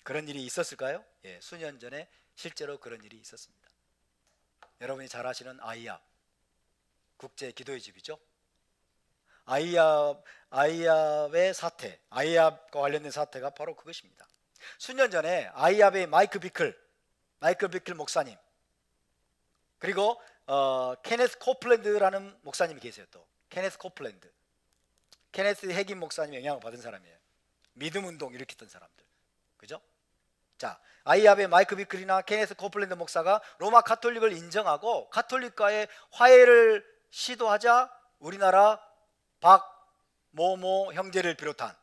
그런 일이 있었을까요? 예, 수년 전에 실제로 그런 일이 있었습니다. 여러분이 잘 아시는 아이압, 국제 기도의 집이죠. 아이압의 사태, 아이압과 관련된 사태가 바로 그것입니다. 수년 전에 아이압의 마이클 비클 목사님, 그리고 케네스 코플랜드라는 목사님이 계세요. 또 케네스 핵임 목사님의 영향을 받은 사람이에요. 믿음 운동 일으켰던 사람들, 그죠? 자, 아이압의 마이클 비클이나 케네스 코플랜드 목사가 로마 가톨릭을 인정하고 가톨릭과의 화해를 시도하자 우리나라 박모모 형제를 비롯한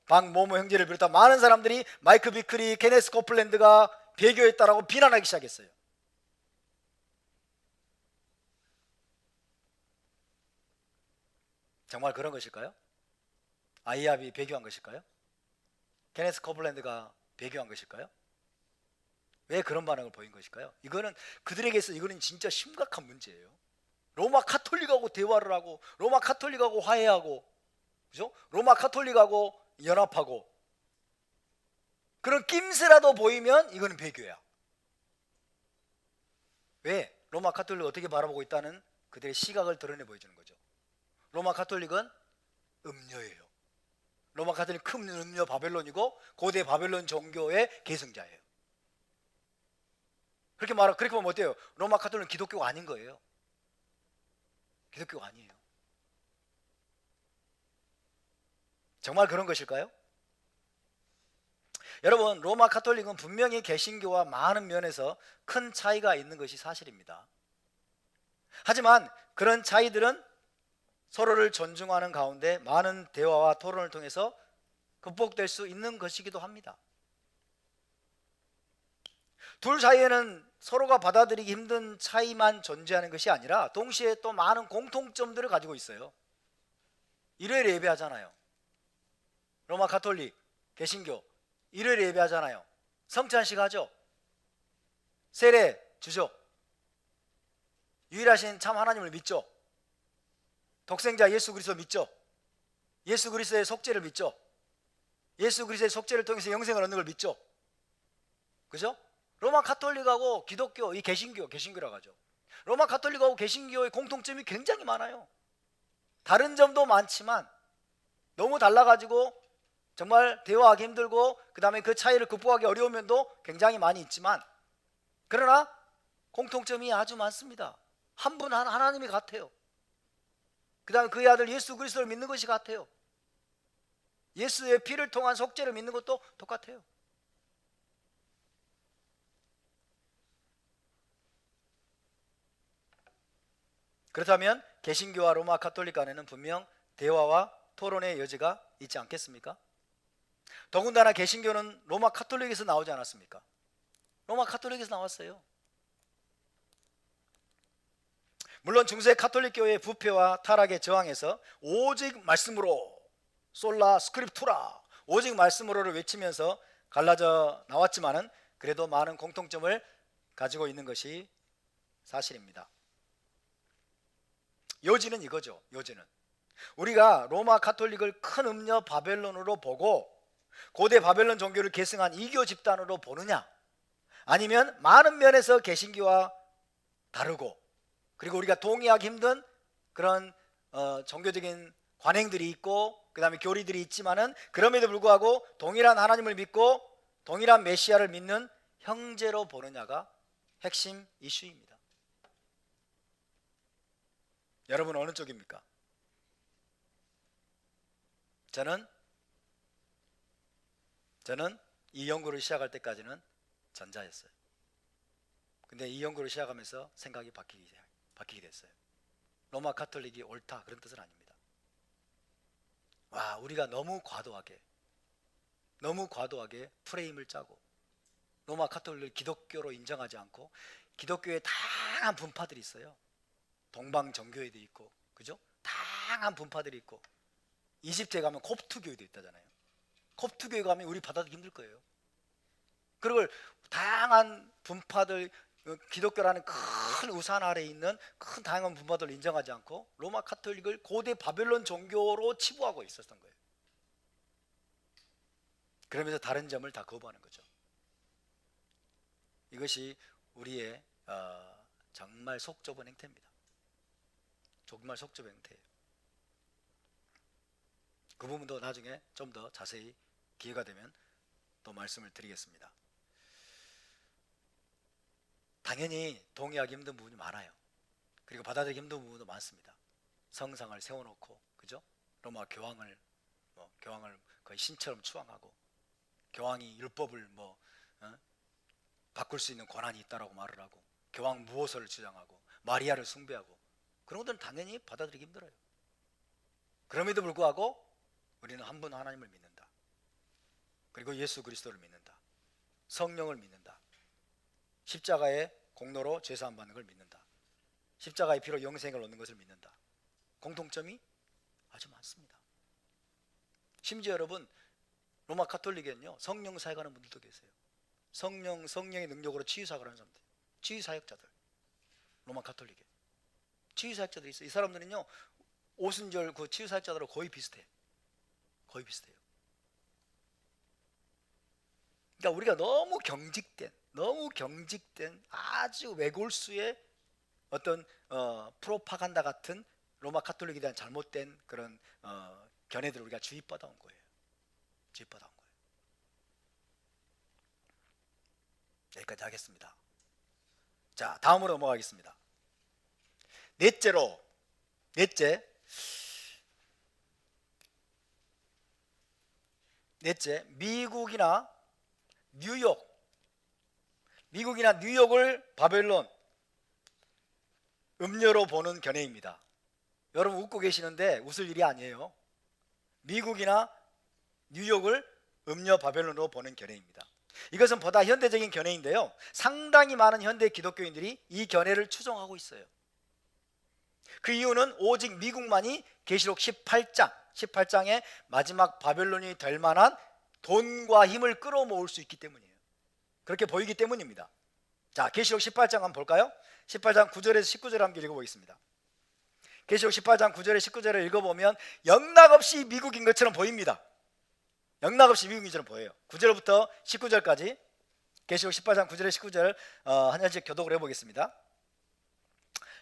많은 사람들이 마이클 비클이 케네스 코플랜드가 배교했다라고 비난하기 시작했어요. 정말 그런 것일까요? 아이압이 배교한 것일까요? 케네스 코플랜드가 배교한 것일까요? 왜 그런 반응을 보인 것일까요? 이거는 그들에게서 이거는 진짜 심각한 문제예요. 로마 가톨릭하고 대화를 하고 로마 가톨릭하고 화해하고, 그죠? 로마 가톨릭하고 연합하고, 그런 낌새라도 보이면 이거는 배교야. 왜? 로마 가톨릭을 어떻게 바라보고 있다는 그들의 시각을 드러내 보여주는 거죠. 로마 가톨릭은 음녀예요. 로마 가톨릭 큰 음녀 바벨론이고 고대 바벨론 종교의 계승자예요. 그렇게 보면 어때요? 로마 가톨릭은 기독교가 아닌 거예요. 기독교가 아니에요. 정말 그런 것일까요? 여러분, 로마 가톨릭은 분명히 개신교와 많은 면에서 큰 차이가 있는 것이 사실입니다. 하지만 그런 차이들은 서로를 존중하는 가운데 많은 대화와 토론을 통해서 극복될 수 있는 것이기도 합니다. 둘 사이에는 서로가 받아들이기 힘든 차이만 존재하는 것이 아니라 동시에 또 많은 공통점들을 가지고 있어요. 일요일에 예배하잖아요. 로마 가톨릭, 개신교 일요일에 예배하잖아요. 성찬식 하죠. 세례 주죠. 유일하신 참 하나님을 믿죠. 독생자 예수 그리스도 믿죠. 예수 그리스도의 속죄를 믿죠. 예수 그리스도의 속죄를 통해서 영생을 얻는 걸 믿죠. 그죠? 로마 가톨릭하고 기독교, 이 개신교라고 하죠. 로마 가톨릭하고 개신교의 공통점이 굉장히 많아요. 다른 점도 많지만 너무 달라가지고 정말 대화하기 힘들고, 그 다음에 그 차이를 극복하기 어려운 면도 굉장히 많이 있지만, 그러나 공통점이 아주 많습니다. 한 분 하나님이 같아요. 그 다음에 그의 아들 예수 그리스도를 믿는 것이 같아요. 예수의 피를 통한 속죄를 믿는 것도 똑같아요. 그렇다면 개신교와 로마 가톨릭 간에는 분명 대화와 토론의 여지가 있지 않겠습니까? 더군다나 개신교는 로마 가톨릭에서 나오지 않았습니까? 로마 가톨릭에서 나왔어요. 물론 중세 가톨릭교의 부패와 타락에 저항해서 오직 말씀으로, 솔라 스크립투라, 오직 말씀으로를 외치면서 갈라져 나왔지만은 그래도 많은 공통점을 가지고 있는 것이 사실입니다. 요지는 이거죠. 요지는 우리가 로마 가톨릭을 큰 음녀 바벨론으로 보고 고대 바벨론 종교를 계승한 이교 집단으로 보느냐, 아니면 많은 면에서 개신교와 다르고, 그리고 우리가 동의하기 힘든 그런 종교적인 관행들이 있고, 그 다음에 교리들이 있지만은 그럼에도 불구하고 동일한 하나님을 믿고 동일한 메시아를 믿는 형제로 보느냐가 핵심 이슈입니다. 여러분은 어느 쪽입니까? 저는 이 연구를 시작할 때까지는 전자였어요. 근데 이 연구를 시작하면서 생각이 바뀌게 됐어요. 로마 가톨릭이 옳다 그런 뜻은 아닙니다. 우리가 너무 과도하게 프레임을 짜고 로마 가톨릭을 기독교로 인정하지 않고, 기독교에 다양한 분파들이 있어요. 동방 정교회도 있고, 그죠? 다양한 분파들이 있고, 이집트에 가면 콥트교회도 있다잖아요. 콥트교회 가면 우리 받아들이기 힘들 거예요. 그리고 다양한 분파들, 기독교라는 큰 우산 아래에 있는 큰 다양한 분파들을 인정하지 않고 로마 가톨릭을 고대 바벨론 종교로 치부하고 있었던 거예요. 그러면서 다른 점을 다 거부하는 거죠. 이것이 우리의 정말 속 좁은 행태입니다. 정말 속 좁은 행태예요. 그 부분도 나중에 좀 더 자세히 기회가 되면 또 말씀을 드리겠습니다. 당연히 동의하기 힘든 부분이 많아요. 그리고 받아들이기 힘든 부분도 많습니다. 성상을 세워놓고, 그죠? 로마 교황을 거의 신처럼 추앙하고, 교황이 율법을 바꿀 수 있는 권한이 있다라고 말을 하고, 교황 무호서를 주장하고, 마리아를 숭배하고, 그런 것들은 당연히 받아들이기 힘들어요. 그럼에도 불구하고 우리는 한 분 하나님을 믿는다. 그리고 예수 그리스도를 믿는다. 성령을 믿는다. 십자가의 공로로 죄사함 받는 걸 믿는다. 십자가의 피로 영생을 얻는 것을 믿는다. 공통점이 아주 많습니다. 심지어 여러분, 로마 가톨릭에는요, 성령 사역하는 분들도 계세요. 성령의 능력으로 치유사역을 하는 사람들, 치유사역자들, 로마 가톨릭에 치유사역자들이 있어요. 이 사람들은요, 오순절 그 치유사역자들하고 거의 비슷해요. 그러니까 우리가 너무 경직된 아주 외골수의 어떤 프로파간다 같은 로마 가톨릭에 대한 잘못된 그런 견해들을 우리가 주입받아온 거예요. 여기까지 하겠습니다. 자, 다음으로 넘어가겠습니다. 넷째, 미국이나 뉴욕을 바벨론, 음녀로 보는 견해입니다. 여러분 웃고 계시는데 웃을 일이 아니에요. 미국이나 뉴욕을 음녀 바벨론으로 보는 견해입니다. 이것은 보다 현대적인 견해인데요, 상당히 많은 현대 기독교인들이 이 견해를 추종하고 있어요. 그 이유는 오직 미국만이 계시록 18장의 마지막 바벨론이 될 만한 돈과 힘을 끌어모을 수 있기 때문이에요. 그렇게 보이기 때문입니다. 자, 계시록 18장 한번 볼까요? 18장 9절에서 19절 함께 읽어보겠습니다. 계시록 18장 9절에 19절을 읽어보면 영락없이 미국인 것처럼 보입니다. 영락없이 미국인처럼 보여요. 9절부터 19절까지 계시록 18장 9절에 19절 한 절씩 교독을 해보겠습니다.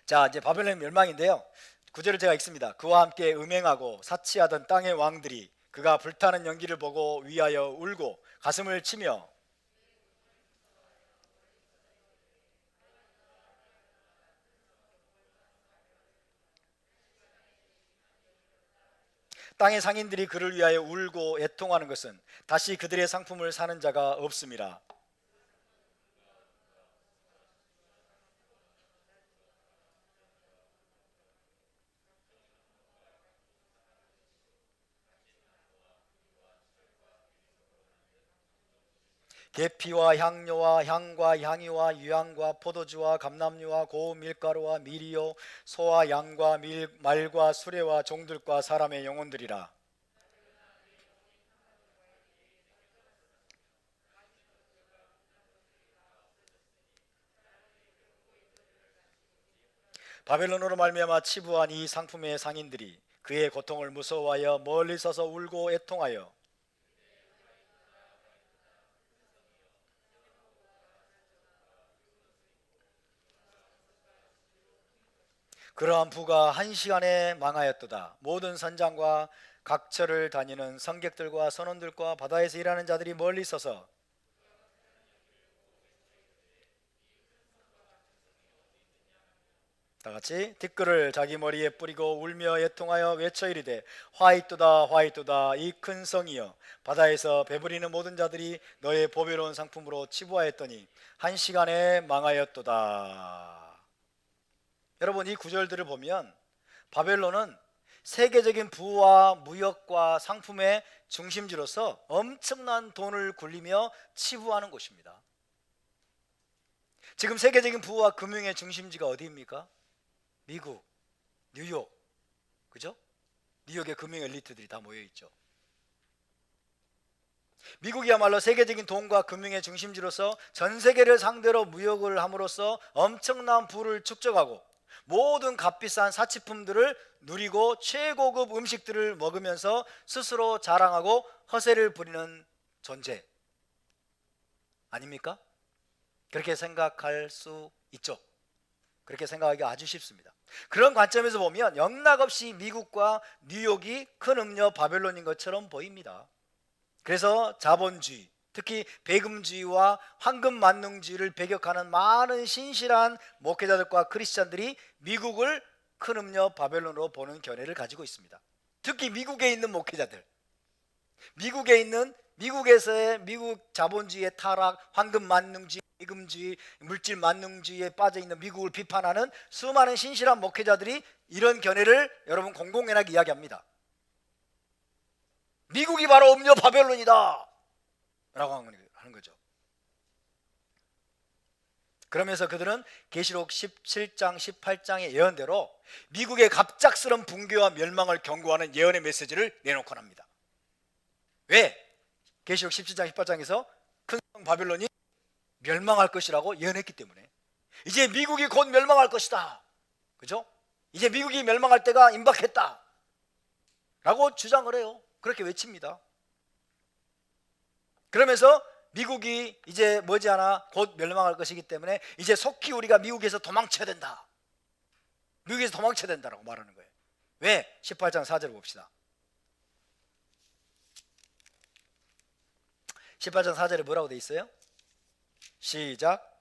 자, 이제 바벨론 멸망인데요, 9절을 제가 읽습니다. 그와 함께 음행하고 사치하던 땅의 왕들이 그가 불타는 연기를 보고 위하여 울고 가슴을 치며 땅의 상인들이 그를 위하여 울고 애통하는 것은 다시 그들의 상품을 사는 자가 없음이라. 계피와 향료와 향과 향유와 유향과 포도주와 감람류와 고운 밀가루와 밀이요 소와 양과 말과 수레와 종들과 사람의 영혼들이라. 바벨론으로 말미암아 치부한 이 상품의 상인들이 그의 고통을 무서워하여 멀리 서서 울고 애통하여 그러한 부가 한 시간에 망하였도다. 모든 선장과 각처를 다니는 성객들과 선원들과 바다에서 일하는 자들이 멀리 서서 다 같이 티끌을 자기 머리에 뿌리고 울며 애통하여 외쳐 이르되 화이토다 이 큰 성이여, 바다에서 배부리는 모든 자들이 너의 보배로운 상품으로 치부하였더니 한 시간에 망하였도다. 여러분, 이 구절들을 보면 바벨론은 세계적인 부와 무역과 상품의 중심지로서 엄청난 돈을 굴리며 치부하는 곳입니다. 지금 세계적인 부와 금융의 중심지가 어디입니까? 미국, 뉴욕, 그죠? 뉴욕의 금융 엘리트들이 다 모여 있죠. 미국이야말로 세계적인 돈과 금융의 중심지로서 전 세계를 상대로 무역을 함으로써 엄청난 부를 축적하고 모든 값비싼 사치품들을 누리고 최고급 음식들을 먹으면서 스스로 자랑하고 허세를 부리는 존재 아닙니까? 그렇게 생각할 수 있죠. 그렇게 생각하기 아주 쉽습니다. 그런 관점에서 보면 영락없이 미국과 뉴욕이 큰 음녀 바벨론인 것처럼 보입니다. 그래서 자본주의, 특히 배금주의와 황금만능주의를 배격하는 많은 신실한 목회자들과 크리스찬들이 미국을 큰 음녀 바벨론으로 보는 견해를 가지고 있습니다. 특히 미국에 있는 목회자들, 미국에서의 미국 자본주의의 타락, 황금만능주의, 배금주의, 물질만능주의에 빠져있는 미국을 비판하는 수많은 신실한 목회자들이 이런 견해를 여러분 공공연하게 이야기합니다. 미국이 바로 음녀 바벨론이다 라고 하는 거죠. 그러면서 그들은 계시록 17장 18장의 예언대로 미국의 갑작스런 붕괴와 멸망을 경고하는 예언의 메시지를 내놓곤 합니다. 왜? 계시록 17장 18장에서 큰 성 바벨론이 멸망할 것이라고 예언했기 때문에 이제 미국이 곧 멸망할 것이다, 그죠? 이제 미국이 멸망할 때가 임박했다 라고 주장을 해요. 그렇게 외칩니다. 그러면서 미국이 이제 머지않아 곧 멸망할 것이기 때문에 이제 속히 우리가 미국에서 도망쳐야 된다, 미국에서 도망쳐야 된다라고 말하는 거예요. 왜? 18장 4절 봅시다. 18장 4절에 뭐라고 돼 있어요? 시작.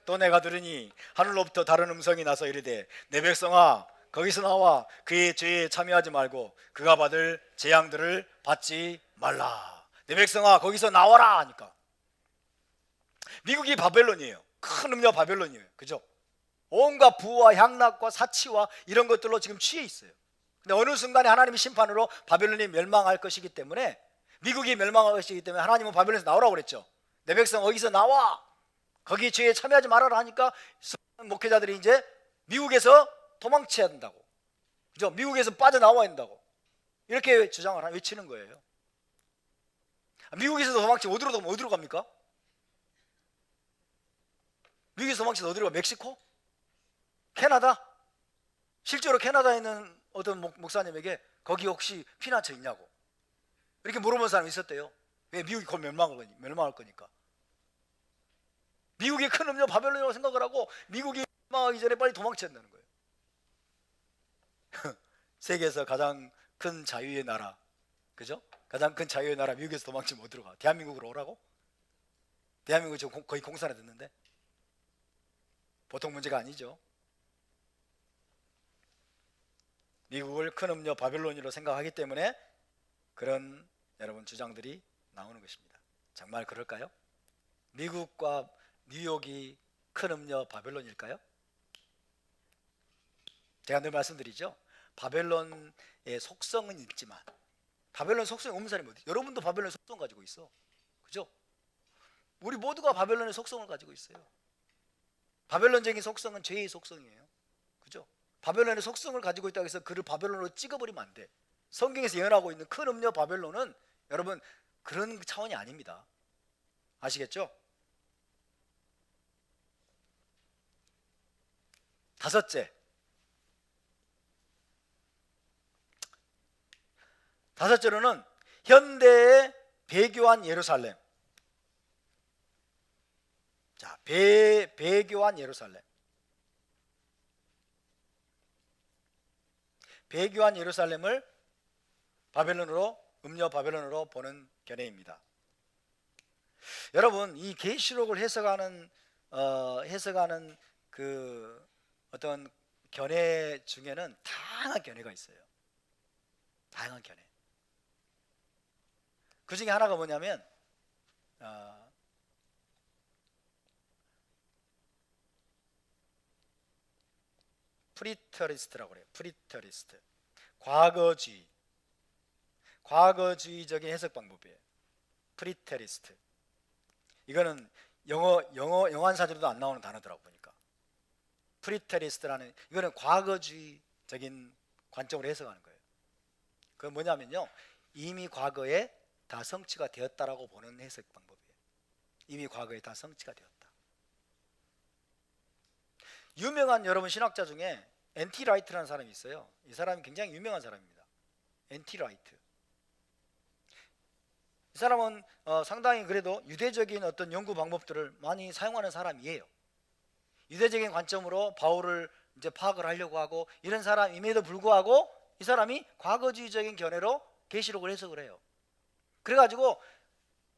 또 내가 들으니 하늘로부터 다른 음성이 나서 이르되 내 백성아 거기서 나와 그의 죄에 참여하지 말고 그가 받을 재앙들을 받지 말라. 내 백성아 거기서 나와라 하니까 미국이 바벨론이에요. 큰 음녀 바벨론이에요. 그죠? 온갖 부와 향락과 사치와 이런 것들로 지금 취해 있어요. 근데 어느 순간에 하나님의 심판으로 바벨론이 멸망할 것이기 때문에, 미국이 멸망할 것이기 때문에 하나님은 바벨론에서 나오라고 그랬죠. 내 백성 거기서 나와, 거기 죄에 참여하지 말아라 하니까 목회자들이 이제 미국에서 도망쳐야 된다고, 그죠? 미국에서 빠져나와야 된다고 이렇게 주장을 외치는 거예요. 미국에서 도망치면 어디로 갑니까? 미국에서 도망쳐서 어디로 가? 멕시코? 캐나다? 실제로 캐나다에 있는 어떤 목사님에게 거기 혹시 피난처 있냐고 이렇게 물어본 사람이 있었대요. 왜? 미국이 곧 멸망할 거니까. 미국이 큰 음료 바벨론이라고 생각을 하고 미국이 멸망하기 전에 빨리 도망쳐야 된다는 거예요. 세계에서 가장 큰 자유의 나라, 그죠? 가장 큰 자유의 나라 미국에서 도망치면 어디로 가? 대한민국으로 오라고? 대한민국이 지금 거의 공산화 됐는데 보통 문제가 아니죠. 미국을 큰 음료 바벨론으로 생각하기 때문에 그런 여러분 주장들이 나오는 것입니다. 정말 그럴까요? 미국과 뉴욕이 큰 음료 바벨론일까요? 제가 늘 말씀드리죠. 바벨론의 속성은 있지만 바벨론 속성이 없는 사람이 어디? 여러분도 바벨론 속성 가지고 있어, 그죠? 우리 모두가 바벨론의 속성을 가지고 있어요. 바벨론적인 속성은 죄의 속성이에요, 그죠? 바벨론의 속성을 가지고 있다고 해서 그를 바벨론으로 찍어버리면 안 돼. 성경에서 예언하고 있는 큰 음료 바벨론은 여러분 그런 차원이 아닙니다. 아시겠죠? 다섯째로는 현대의 배교한 예루살렘. 자, 배교한 예루살렘. 배교한 예루살렘을 음료 바벨론으로 보는 견해입니다. 여러분, 이 계시록을 해석하는 그 어떤 견해 중에는 다양한 견해가 있어요. 다양한 견해. 그 중에 하나가 뭐냐면 프리터리스트라고 그래요. 프리터리스트. 과거주의적인 해석 방법이에요. 프리테리스트. 이거는 영어 한사전에도 안 나오는 단어더라고 보니까. 프리테리스트라는 이거는 과거주의적인 관점으로 해석하는 거예요. 그건 뭐냐면요, 이미 과거에 다 성취가 되었다라고 보는 해석 방법이에요. 이미 과거에 다 성취가 되었다. 유명한 여러분 신학자 중에 N.T. 라이트라는 사람이 있어요. 이 사람이 굉장히 유명한 사람입니다. N.T. 라이트. 이 사람은 상당히 그래도 유대적인 어떤 연구 방법들을 많이 사용하는 사람이에요. 유대적인 관점으로 바울을 이제 파악을 하려고 하고 이런 사람임에도 불구하고 이 사람이 과거주의적인 견해로 계시록을 해석을 해요. 그래가지고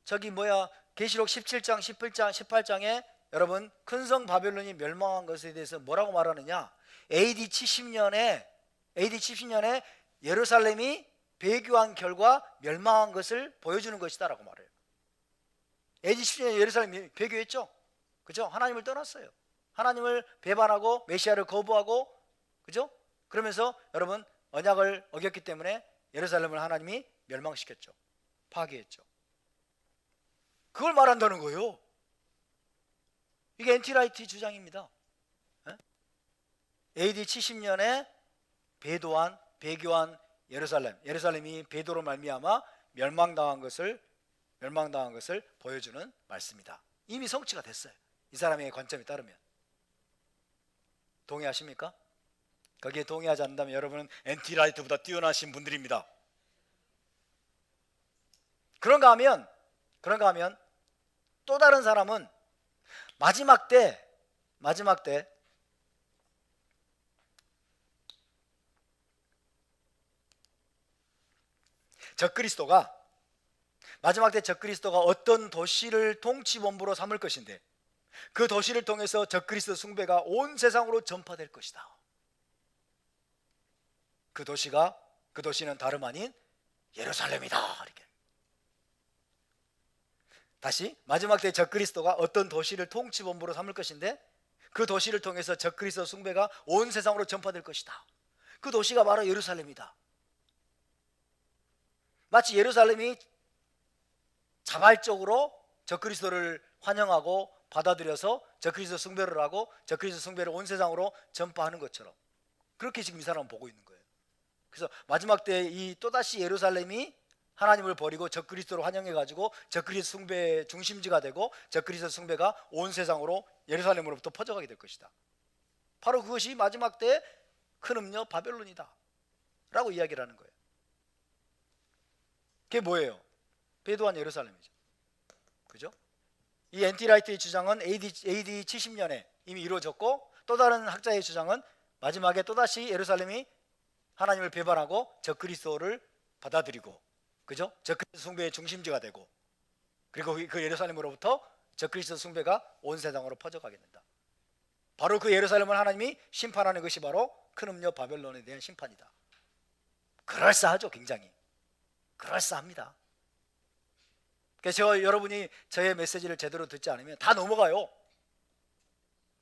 저기 계시록 17장, 18장, 18장에 여러분 큰 성 바벨론이 멸망한 것에 대해서 뭐라고 말하느냐? AD 70년에 예루살렘이 배교한 결과 멸망한 것을 보여주는 것이다 라고 말해요. AD 70년에 예루살렘이 배교했죠. 그죠? 하나님을 떠났어요. 하나님을 배반하고 메시아를 거부하고, 그죠? 그러면서 여러분 언약을 어겼기 때문에 예루살렘을 하나님이 멸망시켰죠. 파괴했죠. 그걸 말한다는 거예요. 이게 엔티라이트 주장입니다. AD 70년에 배교한 예루살렘이 배도로 말미암아 멸망당한 것을 보여주는 말씀이다. 이미 성취가 됐어요. 이 사람의 관점에 따르면. 동의하십니까? 거기에 동의하지 않는다면 여러분은 엔티라이트보다 뛰어나신 분들입니다. 그런가 하면 또 다른 사람은 마지막 때 적그리스도가 어떤 도시를 통치본부로 삼을 것인데 그 도시를 통해서 적그리스도 숭배가 온 세상으로 전파될 것이다. 그 도시는 다름 아닌 예루살렘이다. 이렇게. 다시 마지막 때 적그리스도가 어떤 도시를 통치본부로 삼을 것인데 그 도시를 통해서 적그리스도 숭배가 온 세상으로 전파될 것이다. 그 도시가 바로 예루살렘이다. 마치 예루살렘이 자발적으로 적그리스도를 환영하고 받아들여서 적그리스도 숭배를 하고 적그리스도 숭배를 온 세상으로 전파하는 것처럼 그렇게 지금 이 사람은 보고 있는 거예요. 그래서 마지막 때 이 또다시 예루살렘이 하나님을 버리고 적그리스도를 환영해가지고 적그리스도 숭배의 중심지가 되고 적그리스도 숭배가 온 세상으로 예루살렘으로부터 퍼져가게 될 것이다. 바로 그것이 마지막 때의 큰 음녀 바벨론이다 라고 이야기를 하는 거예요. 그게 뭐예요? 배도한 예루살렘이죠. 그죠? 이 엔티라이트의 주장은 AD 70년에 이미 이루어졌고 또 다른 학자의 주장은 마지막에 또다시 예루살렘이 하나님을 배반하고 적그리스도를 받아들이고, 그죠? 적그리스도 숭배의 중심지가 되고, 그리고 그 예루살렘으로부터 적그리스도 숭배가 온 세상으로 퍼져가게 된다. 바로 그 예루살렘을 하나님이 심판하는 것이 바로 큰 음녀 바벨론에 대한 심판이다. 그럴싸하죠. 굉장히 그럴싸합니다. 그래서 여러분이 저의 메시지를 제대로 듣지 않으면 다 넘어가요.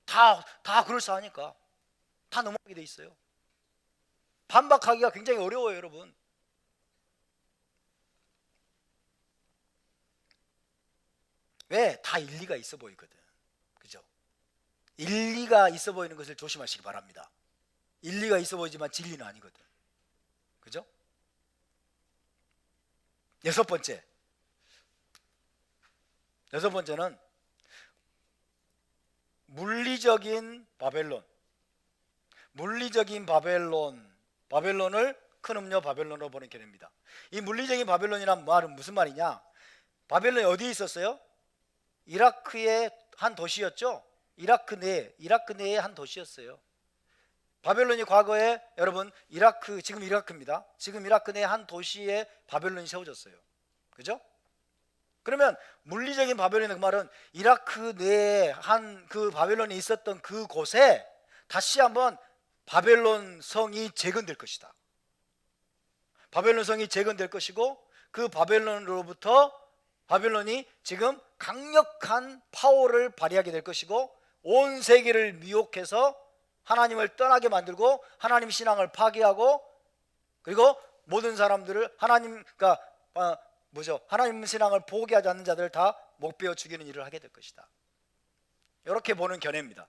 다 그럴싸하니까 다 넘어가게 돼 있어요. 반박하기가 굉장히 어려워요, 여러분. 왜? 다 일리가 있어 보이거든. 그죠? 일리가 있어 보이는 것을 조심하시기 바랍니다. 일리가 있어 보이지만 진리는 아니거든. 그죠? 여섯 번째는 물리적인 바벨론을 큰 음녀 바벨론으로 보는 견해입니다. 이 물리적인 바벨론이란 말은 무슨 말이냐? 바벨론이 어디에 있었어요? 이라크의 한 도시였죠. 이라크 내의 한 도시였어요. 바벨론이 과거에 여러분 지금 이라크입니다. 지금 이라크 내 한 도시에 바벨론이 세워졌어요. 그죠? 그러면 물리적인 바벨론의 그 말은 이라크 내에 한 그 바벨론이 있었던 그 곳에 다시 한번 바벨론 성이 재건될 것이다. 바벨론 성이 재건될 것이고 그 바벨론으로부터 바벨론이 지금 강력한 파워를 발휘하게 될 것이고 온 세계를 미혹해서 하나님을 떠나게 만들고 하나님 신앙을 파괴하고 그리고 모든 사람들을 하나님 신앙을 포기하지 않는 자들을 다 목베어 죽이는 일을 하게 될 것이다. 이렇게 보는 견해입니다.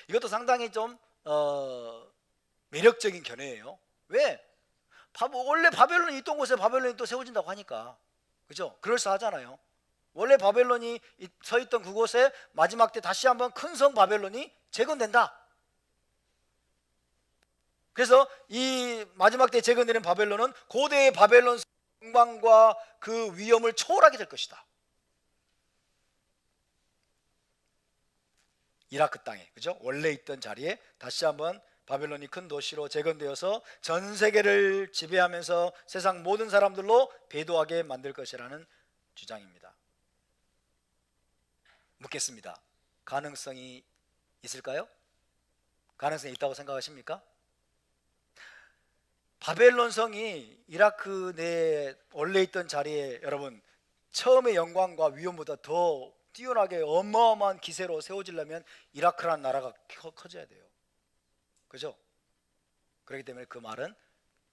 이것도 상당히 좀 매력적인 견해예요. 왜? 원래 바벨론이 있던 곳에 바벨론이 또 세워진다고 하니까, 그죠? 그럴싸하잖아요. 원래 바벨론이 서 있던 그곳에 마지막 때 다시 한번 큰 성 바벨론이 재건된다. 그래서 이 마지막 때 재건되는 바벨론은 고대의 바벨론 영광과 그 위엄을 초월하게 될 것이다. 이라크 땅에, 그죠? 원래 있던 자리에 다시 한번 바벨론이 큰 도시로 재건되어서 전 세계를 지배하면서 세상 모든 사람들로 배도하게 만들 것이라는 주장입니다. 묻겠습니다. 가능성이 있을까요? 가능성이 있다고 생각하십니까? 바벨론 성이 이라크 내에 원래 있던 자리에 여러분 처음의 영광과 위엄보다 더 뛰어나게 어마어마한 기세로 세워지려면 이라크라는 나라가 커져야 돼요. 그죠? 그렇기 때문에 그 말은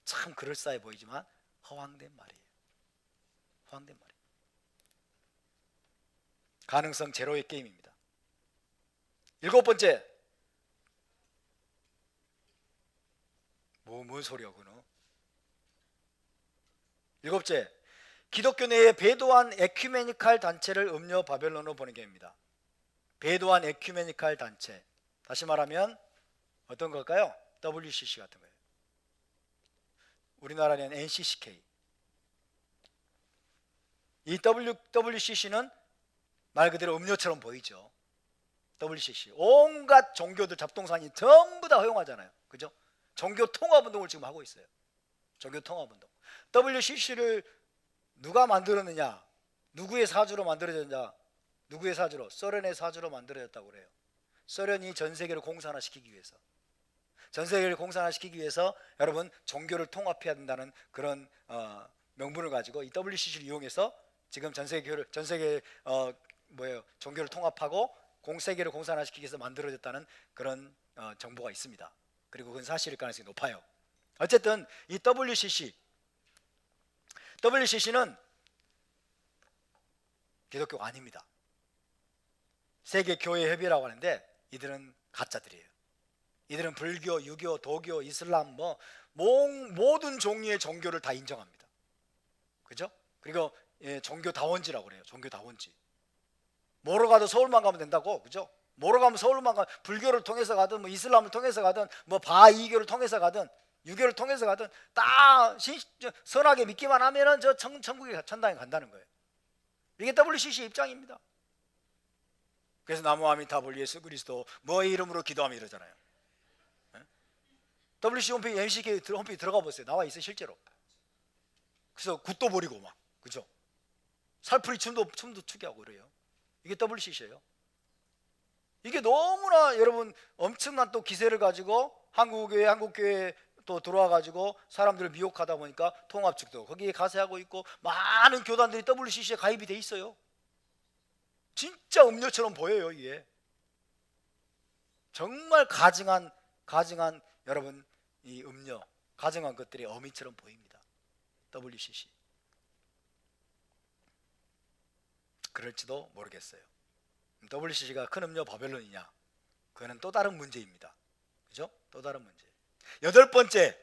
참 그럴싸해 보이지만 허황된 말이에요. 허황된 말이에요. 가능성 제로의 게임입니다. 7번째, 뭔 소리야 그는? 7째, 기독교 내에 배도한 에큐메니칼 단체를 음녀 바벨론으로 보내게 합니다. 배도한 에큐메니칼 단체, 다시 말하면 어떤 걸까요? WCC 같은 거예요. 우리나라는 NCCK. 이 WCC는 말 그대로 음료처럼 보이죠. WCC 온갖 종교들 잡동사니 전부 다 허용하잖아요. 그죠? 종교 통합운동을 지금 하고 있어요. 종교 통합운동. WCC를 누가 만들었느냐? 누구의 사주로 만들어졌냐? 누구의 사주로? 소련의 사주로 만들어졌다고 그래요. 소련이 전 세계를 공산화시키기 위해서, 전 세계를 공산화시키기 위해서 여러분 종교를 통합해야 된다는 그런 명분을 가지고 이 WCC를 이용해서 지금 전 세계 종교를 통합하고 세계를 공산화시키기 위해서 만들어졌다는 그런 정보가 있습니다. 그리고 그건 사실일 가능성이 높아요. 어쨌든 이 WCC는 기독교가 아닙니다. 세계 교회 협의라고 하는데 이들은 가짜들이에요. 이들은 불교, 유교, 도교, 이슬람 모든 종류의 종교를 다 인정합니다. 그죠? 그리고 종교 다원지라고 그래요. 종교 다원지. 뭐로 가도 서울만 가면 된다고, 그죠? 뭐로 가면 서울만 가면 불교를 통해서 가든 이슬람을 통해서 가든 바이교를 통해서 가든 유교를 통해서 가든 다 선하게 믿기만 하면은 저 천국에 천당에 간다는 거예요. 이게 WCC 입장입니다. 그래서 나무 아미타불 예수 그리스도 뭐의 이름으로 기도하며 이러잖아요. WCC 홈페이지, MCK 홈페이지 들어가 보세요. 나와 있어요, 실제로. 그래서 굿도 버리고 막, 그죠? 살풀이 춤도 추게 하고 그래요. 이게 WCC예요. 이게 너무나 여러분 엄청난 또 기세를 가지고 한국교회 또 들어와 가지고 사람들을 미혹하다 보니까 통합측도 거기에 가세하고 있고 많은 교단들이 WCC에 가입이 돼 있어요. 진짜 음료처럼 보여요. 이게 정말 가증한 여러분 이 음료, 가증한 것들이 어미처럼 보입니다. WCC. 그럴지도 모르겠어요. WCC가 큰 음료 바벨론이냐? 그거는 또 다른 문제입니다. 그죠? 또 다른 문제. 8번째,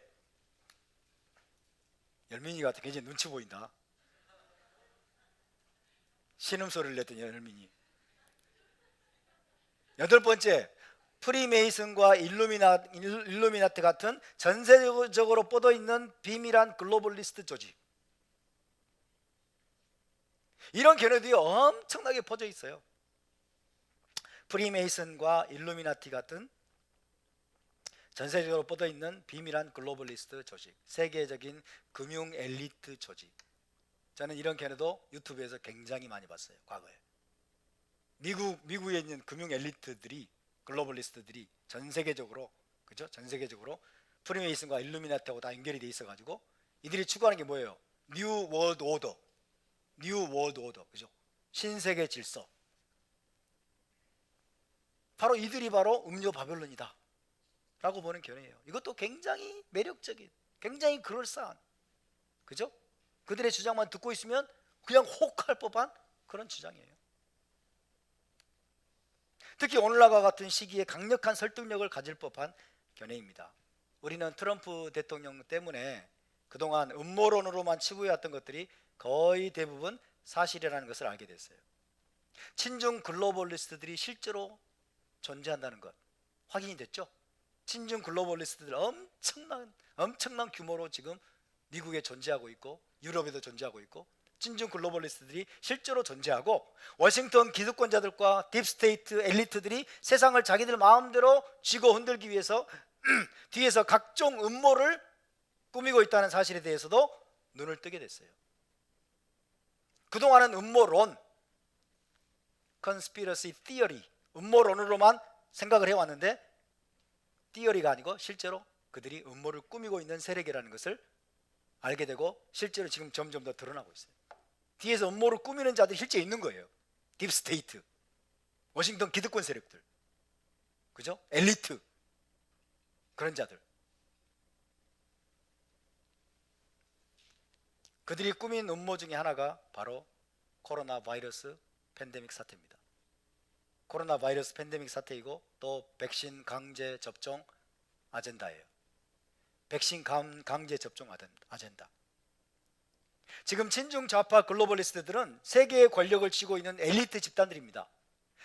열민이 같아. 굉장히 눈치 보인다. 신음소리를 냈더니 열민이. 8번째, 프리메이슨과 일루미나티 같은 전세적으로 뻗어있는 비밀한 글로벌리스트 조직. 이런 견해들이 엄청나게 퍼져 있어요. 프리메이슨과 일루미나티 같은 전세적으로 뻗어있는 비밀한 글로벌리스트 조직, 세계적인 금융 엘리트 조직. 저는 이런 견해도 유튜브에서 굉장히 많이 봤어요. 과거에 미국에 있는 금융 엘리트들이, 글로벌리스트들이 전 세계적으로, 그죠? 전 세계적으로 프리메이슨과 일루미나티하고 다 연결이 돼 있어가지고 이들이 추구하는 게 뭐예요? 뉴 월드 오더, 그죠? 신세계 질서. 바로 이들이 바로 음료 바벨론이다 라고 보는 견해예요. 이것도 굉장히 매력적인, 굉장히 그럴싸한, 그죠? 그들의 주장만 듣고 있으면 그냥 혹할 법한 그런 주장이에요. 특히 오늘날과 같은 시기에 강력한 설득력을 가질 법한 견해입니다. 우리는 트럼프 대통령 때문에 그동안 음모론으로만 치부해왔던 것들이 거의 대부분 사실이라는 것을 알게 됐어요. 친중 글로벌리스트들이 실제로 존재한다는 것 확인이 됐죠. 친중 글로벌리스트들 엄청난 규모로 지금 미국에 존재하고 있고 유럽에도 존재하고 있고 친중 글로벌리스트들이 실제로 존재하고 워싱턴 기득권자들과 딥스테이트 엘리트들이 세상을 자기들 마음대로 쥐고 흔들기 위해서 뒤에서 각종 음모를 꾸미고 있다는 사실에 대해서도 눈을 뜨게 됐어요. 그동안은 음모론, conspiracy theory, 음모론으로만 생각을 해왔는데 티어리가 아니고 실제로 그들이 음모를 꾸미고 있는 세력이라는 것을 알게 되고 실제로 지금 점점 더 드러나고 있어요. 뒤에서 음모를 꾸미는 자들이 실제 있는 거예요. 딥스테이트, 워싱턴 기득권 세력들, 그죠? 엘리트, 그런 자들. 그들이 꾸민 음모 중에 하나가 바로 코로나 바이러스 팬데믹 사태입니다. 코로나 바이러스 팬데믹 사태이고 또 백신 강제 접종 아젠다예요. 백신 강제 접종 아젠다. 지금 친중 좌파 글로벌리스트들은 세계의 권력을 쥐고 있는 엘리트 집단들입니다.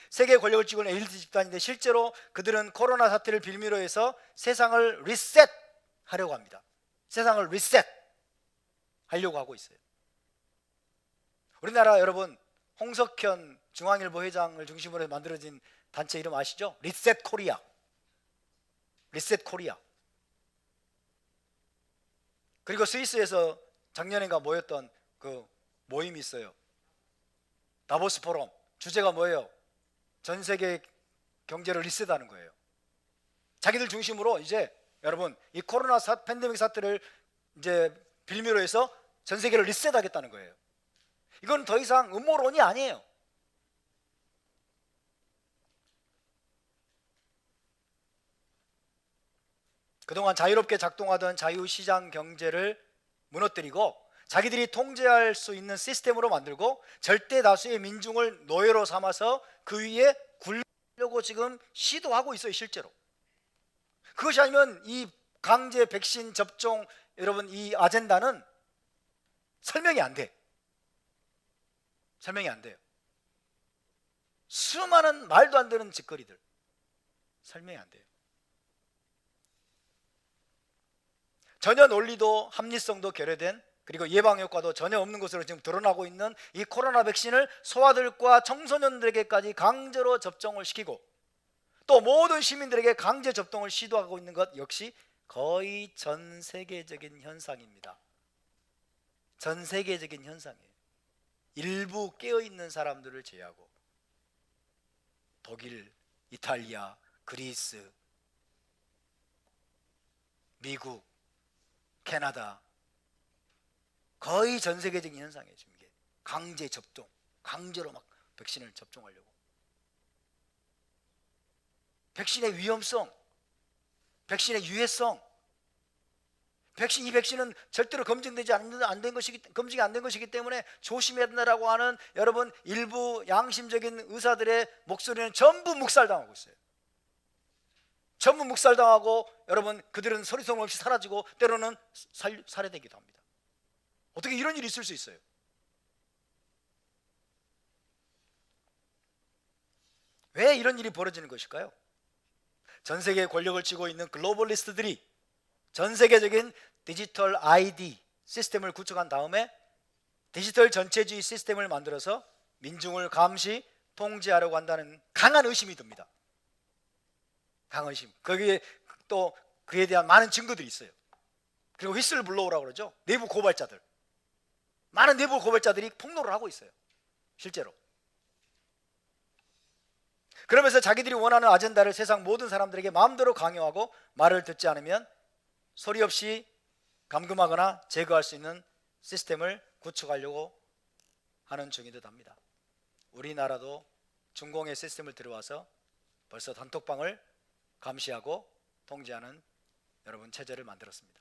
세계의 권력을 쥐고 있는 엘리트 집단인데 실제로 그들은 코로나 사태를 빌미로 해서 세상을 리셋하려고 합니다. 세상을 리셋하려고 하고 있어요. 우리나라 여러분 홍석현 중앙일보 회장을 중심으로 만들어진 단체 이름 아시죠? 리셋 코리아. 리셋 코리아. 그리고 스위스에서 작년인가 모였던 그 모임이 있어요. 다보스 포럼. 주제가 뭐예요? 전 세계 경제를 리셋하는 거예요. 자기들 중심으로 이제 여러분 이 코로나 팬데믹 사태를 이제 빌미로 해서 전 세계를 리셋하겠다는 거예요. 이건 더 이상 음모론이 아니에요. 그동안 자유롭게 작동하던 자유시장 경제를 무너뜨리고 자기들이 통제할 수 있는 시스템으로 만들고 절대 다수의 민중을 노예로 삼아서 그 위에 굴려고 지금 시도하고 있어요. 실제로. 그것이 아니면 이 강제 백신 접종 여러분 이 아젠다는 설명이 안 돼. 설명이 안 돼요. 수많은 말도 안 되는 짓거리들 설명이 안 돼요. 전혀 논리도 합리성도 결여된 그리고 예방 효과도 전혀 없는 것으로 지금 드러나고 있는 이 코로나 백신을 소아들과 청소년들에게까지 강제로 접종을 시키고 또 모든 시민들에게 강제 접종을 시도하고 있는 것 역시 거의 전 세계적인 현상입니다. 전 세계적인 현상이에요. 일부 깨어있는 사람들을 제외하고 독일, 이탈리아, 그리스, 미국, 캐나다 거의 전 세계적인 현상이에요. 지금 이게 강제 접종, 강제로 막 백신을 접종하려고. 백신의 위험성, 백신의 유해성, 이 백신은 절대로 검증되지 검증이 안 된 것이기 때문에 조심해야 된다라고 하는 여러분 일부 양심적인 의사들의 목소리는 전부 묵살당하고 있어요. 전부 묵살당하고 여러분 그들은 소리소문 없이 사라지고 때로는 살해되기도 합니다. 어떻게 이런 일이 있을 수 있어요? 왜 이런 일이 벌어지는 것일까요? 전 세계의 권력을 쥐고 있는 글로벌리스트들이 전 세계적인 디지털 ID 시스템을 구축한 다음에 디지털 전체주의 시스템을 만들어서 민중을 감시, 통제하려고 한다는 강한 의심이 듭니다. 강한 의심. 거기에 또 그에 대한 많은 증거들이 있어요. 그리고 휘슬을 불러오라고 그러죠. 내부 고발자들. 많은 내부 고발자들이 폭로를 하고 있어요. 실제로. 그러면서 자기들이 원하는 아젠다를 세상 모든 사람들에게 마음대로 강요하고 말을 듣지 않으면 소리 없이 감금하거나 제거할 수 있는 시스템을 구축하려고 하는 중이듯 합니다. 우리나라도 중공의 시스템을 들어와서 벌써 단톡방을 감시하고 통제하는 여러분 체제를 만들었습니다.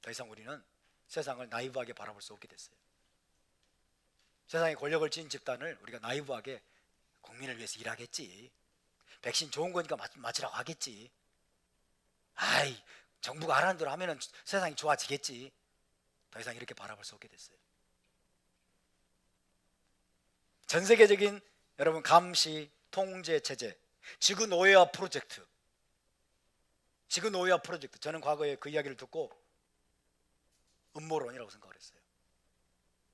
더 이상 우리는 세상을 나이브하게 바라볼 수 없게 됐어요. 세상에 권력을 쥔 집단을 우리가 나이브하게 국민을 위해서 일하겠지, 백신 좋은 거니까 맞으라고 하겠지, 아이 정부가 하라는 대로 하면 세상이 좋아지겠지, 더 이상 이렇게 바라볼 수 없게 됐어요. 전 세계적인 여러분 감시 통제 체제, 지구 노예화 프로젝트, 지구 노예화 프로젝트, 저는 과거에 그 이야기를 듣고 음모론이라고 생각을 했어요.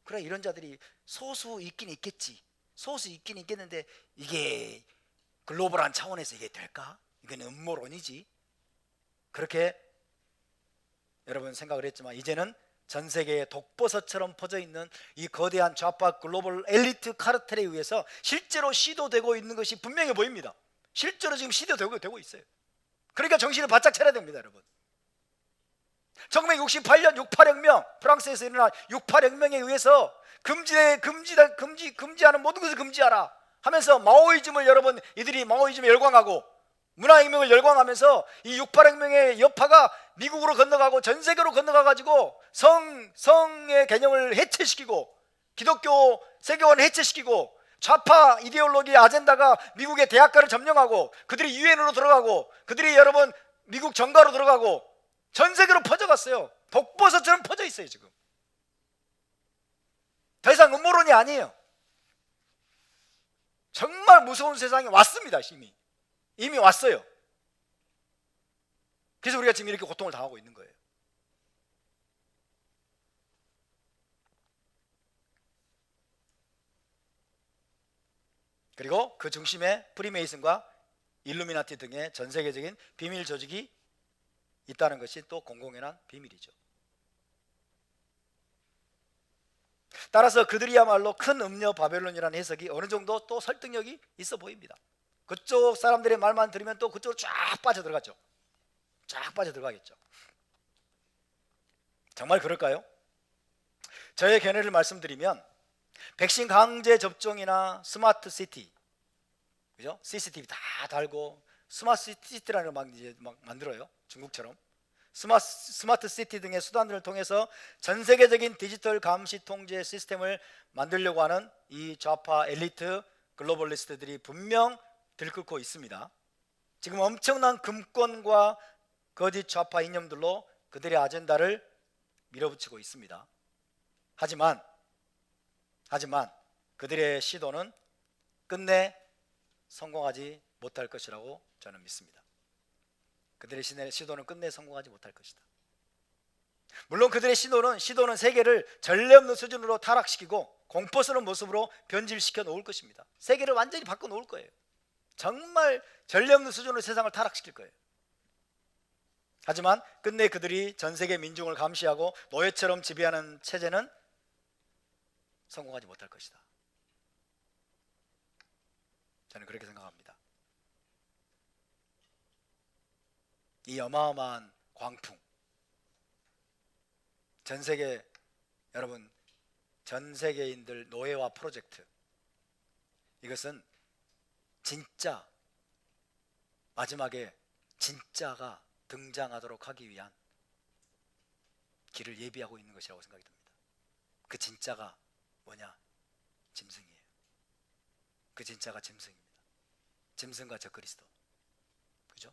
그래, 이런 자들이 소수 있긴 있겠지. 소수 있긴 있겠는데 이게 글로벌한 차원에서 이게 될까? 이건 음모론이지. 그렇게 여러분 생각을 했지만, 이제는 전 세계에 독버섯처럼 퍼져 있는 이 거대한 좌파 글로벌 엘리트 카르텔에 의해서 실제로 시도되고 있는 것이 분명해 보입니다. 실제로 지금 시도되고 있어요. 그러니까 정신을 바짝 차려야 됩니다, 여러분. 1968년 68혁명, 프랑스에서 일어난 68혁명에 의해서 금지하는 모든 것을 금지하라 하면서 마오이즘을, 여러분, 이들이 마오이즘을 열광하고 문화혁명을 열광하면서 이 68혁명의 여파가 미국으로 건너가고 전 세계로 건너가가지고 성의 개념을 해체시키고 기독교 세계관을 해체시키고 좌파 이데올로기 아젠다가 미국의 대학가를 점령하고 그들이 유엔으로 들어가고 그들이, 여러분, 미국 정가로 들어가고 전 세계로 퍼져갔어요. 독버섯처럼 퍼져 있어요. 지금 더 이상 음모론이 아니에요. 정말 무서운 세상이 왔습니다. 이미 왔어요. 그래서 우리가 지금 이렇게 고통을 당하고 있는 거예요. 그리고 그 중심에 프리메이슨과 일루미나티 등의 전 세계적인 비밀 조직이 있다는 것이 또 공공연한 비밀이죠. 따라서 그들이야말로 큰 음녀 바벨론이라는 해석이 어느 정도 또 설득력이 있어 보입니다. 그쪽 사람들의 말만 들으면 또 그쪽으로 쫙 빠져들어가죠. 쫙 빠져들어가겠죠. 정말 그럴까요? 저의 견해를 말씀드리면, 백신 강제 접종이나 스마트 시티, 그죠? CCTV 다 달고 스마트 시티라는 걸 막 만들어요. 중국처럼. 스마트 시티 등의 수단들을 통해서 전 세계적인 디지털 감시 통제 시스템을 만들려고 하는 이 좌파 엘리트 글로벌리스트들이 분명 들끓고 있습니다. 지금 엄청난 금권과 거짓 좌파 이념들로 그들의 아젠다를 밀어붙이고 있습니다. 하지만 그들의 시도는 끝내 성공하지 못할 것이라고 저는 믿습니다. 그들의 시도는 끝내 성공하지 못할 것이다. 물론 그들의 시도는 세계를 전례 없는 수준으로 타락시키고 공포스러운 모습으로 변질시켜 놓을 것입니다. 세계를 완전히 바꿔 놓을 거예요. 정말 전례 없는 수준으로 세상을 타락시킬 거예요. 하지만 끝내 그들이 전 세계 민중을 감시하고 노예처럼 지배하는 체제는 성공하지 못할 것이다. 저는 그렇게 생각합니다. 이 어마어마한 광풍, 전 세계, 여러분, 전 세계인들 노예화 프로젝트, 이것은 진짜 마지막에 진짜가 등장하도록 하기 위한 길을 예비하고 있는 것이라고 생각이 듭니다. 그 진짜가 뭐냐? 짐승이에요. 그 진짜가 짐승입니다. 짐승과 적그리스도. 그죠?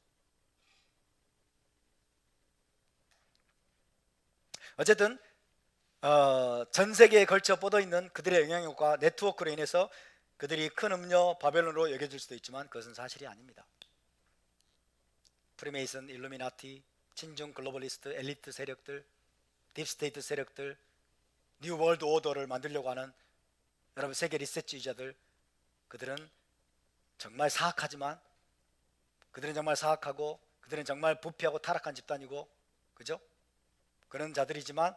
어쨌든 전 세계에 걸쳐 뻗어있는 그들의 영향력과 네트워크로 인해서 그들이 큰 음녀 바벨론으로 여겨질 수도 있지만 그것은 사실이 아닙니다. 프리메이슨, 일루미나티, 친중 글로벌리스트, 엘리트 세력들, 딥스테이트 세력들, 뉴 월드 오더를 만들려고 하는 여러분 세계 리셋주의자들, 그들은 정말 사악하지만, 그들은 정말 사악하고 그들은 정말 부패하고 타락한 집단이고, 그죠? 그런 자들이지만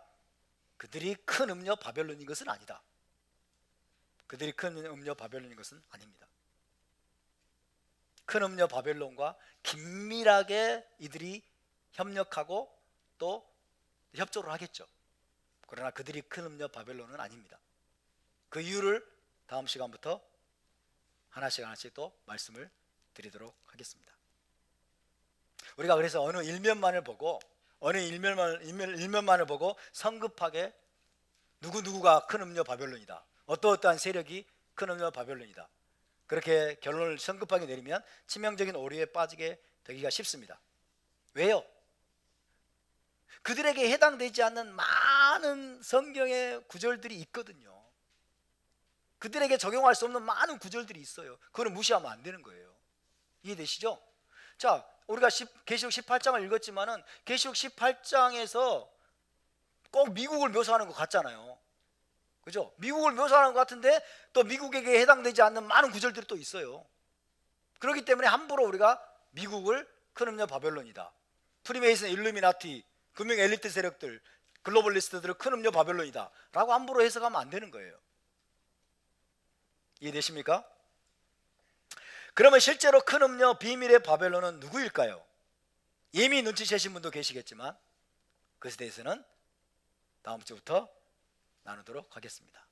그들이 큰 음녀 바벨론인 것은 아니다. 그들이 큰 음녀 바벨론인 것은 아닙니다. 큰 음녀 바벨론과 긴밀하게 이들이 협력하고 또 협조를 하겠죠. 그러나 그들이 큰 음녀 바벨론은 아닙니다. 그 이유를 다음 시간부터 하나씩 또 말씀을 드리도록 하겠습니다. 우리가 그래서 어느 일면만을 보고 성급하게 누구가 큰 음녀 바벨론이다, 어떠한 세력이 큰 음녀 바벨론이다, 그렇게 결론을 성급하게 내리면 치명적인 오류에 빠지게 되기가 쉽습니다. 왜요? 그들에게 해당되지 않는 많은 성경의 구절들이 있거든요. 그들에게 적용할 수 없는 많은 구절들이 있어요. 그걸 무시하면 안 되는 거예요. 이해되시죠? 자, 우리가 계시록 18장을 읽었지만은 계시록 18장에서 꼭 미국을 묘사하는 것 같잖아요. 그죠? 미국을 묘사하는 것 같은데 또 미국에게 해당되지 않는 많은 구절들이 또 있어요. 그렇기 때문에 함부로 우리가 미국을 큰 음녀 바벨론이다, 프리메이슨, 일루미나티, 금융 엘리트 세력들, 글로벌리스트들을 큰 음녀 바벨론이다 라고 함부로 해석하면 안 되는 거예요. 이해되십니까? 그러면 실제로 큰 음녀 비밀의 바벨론은 누구일까요? 이미 눈치채신 분도 계시겠지만 그것에 대해서는 다음 주부터 나누도록 하겠습니다.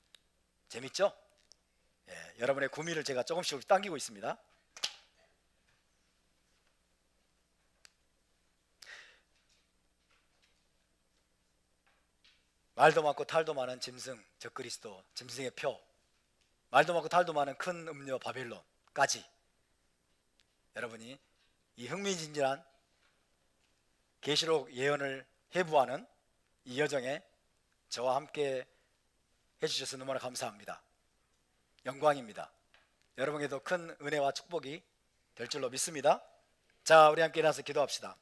재밌죠? 예, 여러분의 구미를 제가 조금씩 당기고 있습니다. 말도 많고 탈도 많은 짐승 적그리스도, 짐승의 표, 말도 많고 탈도 많은 큰 음녀 바벨론까지 여러분이 이 흥미진진한 계시록 예언을 해부하는 이 여정에 저와 함께 해주셔서 너무나 감사합니다. 영광입니다. 여러분에게도 큰 은혜와 축복이 될 줄로 믿습니다. 자, 우리 함께 일어나서 기도합시다.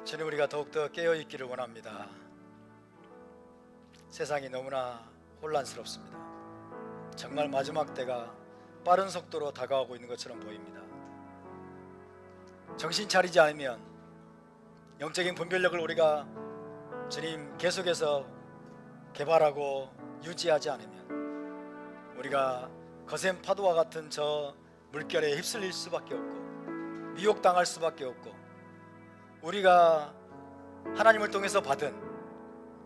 주님, 우리가 더욱더 깨어있기를 원합니다. 세상이 너무나 혼란스럽습니다. 정말 마지막 때가 빠른 속도로 다가오고 있는 것처럼 보입니다. 정신 차리지 않으면, 영적인 분별력을 우리가 주님 계속해서 개발하고 유지하지 않으면 우리가 거센 파도와 같은 저 물결에 휩쓸릴 수밖에 없고 미혹당할 수밖에 없고, 우리가 하나님을 통해서 받은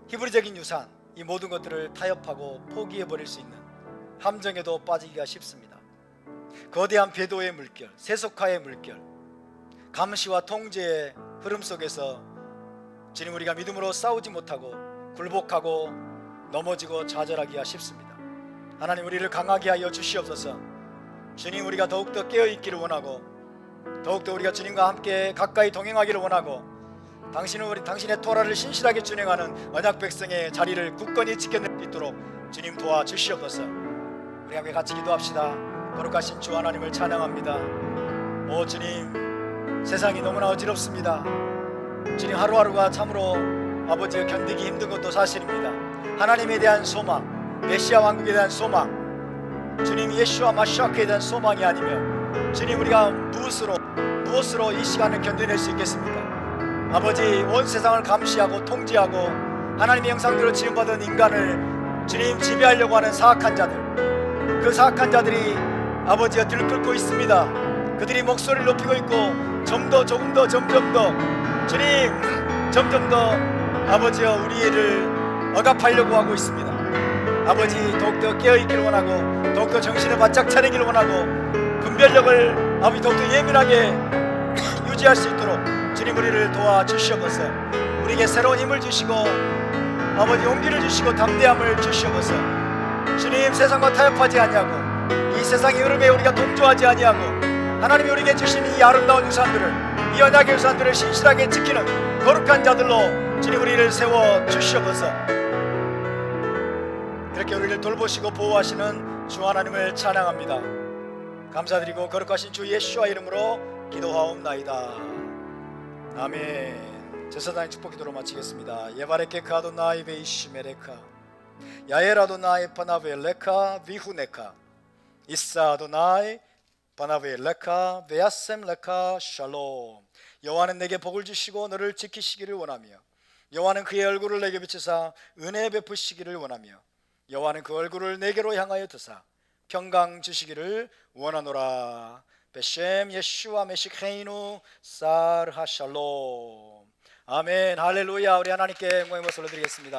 히브리적인 유산, 이 모든 것들을 타협하고 포기해버릴 수 있는 함정에도 빠지기가 쉽습니다. 거대한 배도의 물결, 세속화의 물결, 감시와 통제의 흐름 속에서 주님, 우리가 믿음으로 싸우지 못하고 굴복하고 넘어지고 좌절하기가 쉽습니다. 하나님, 우리를 강하게 하여 주시옵소서. 주님, 우리가 더욱더 깨어있기를 원하고 더욱더 우리가 주님과 함께 가까이 동행하기를 원하고 당신은 당신의 토라를 신실하게 준행하는 언약 백성의 자리를 굳건히 지켜낼 수 있도록 주님 도와주시옵소서. 우리 함께 같이 기도합시다. 거룩하신 주 하나님을 찬양합니다. 오 주님, 세상이 너무나 어지럽습니다. 주님, 하루하루가 참으로 아버지 견디기 힘든 것도 사실입니다. 하나님에 대한 소망, 메시아 왕국에 대한 소망, 주님 예수와 마시아크에 대한 소망이 아니면 주님, 우리가 무엇으로 이 시간을 견뎌낼 수 있겠습니까? 아버지, 온 세상을 감시하고 통제하고 하나님의 형상대로 지음받은 인간을 주님 지배하려고 하는 사악한 자들, 그 사악한 자들이 아버지가 들끓고 있습니다. 그들이 목소리를 높이고 있고 조금 더 점점 더 주님, 점점 더 아버지여 우리를 억압하려고 하고 있습니다. 아버지, 더욱더 깨어있기를 원하고 더욱더 정신을 바짝 차리기를 원하고 분별력을 아버지 더욱더 예민하게 유지할 수 있도록 주님 우리를 도와주시옵소서. 우리에게 새로운 힘을 주시고 아버지 용기를 주시고 담대함을 주시옵소서. 주님, 세상과 타협하지 아니하고 이 세상의 흐름에 우리가 동조하지 아니하고 하나님이 우리에게 주신 이 아름다운 유산들을, 이 언약의 유산들을 신실하게 지키는 거룩한 자들로 주님 우리를 세워주시옵소서. 그렇게 우리를 돌보시고 보호하시는 주 하나님을 찬양합니다. 감사드리고 거룩하신 주 예수와 이름으로 기도하옵나이다. 아멘. 제사장의 축복 기도로 마치겠습니다. 예바레케 아도나이 베이시메레카 야엘 아도나이 파나벨레카 비후네카 이사 아도나이 파나벨레카 베야셈레카 샬롬. 여호와는 내게 복을 주시고 너를 지키시기를 원하며 여호와는 그의 얼굴을 내게 비추사 은혜 베푸시기를 원하며 여호와는 그 얼굴을 내게로 향하여 드사 평강 주시기를 원하노라. 베셈 예슈와 메시케이누 사르하 샬롬. 아멘. 할렐루야. 우리 하나님께 영광의 박수를 드리겠습니다.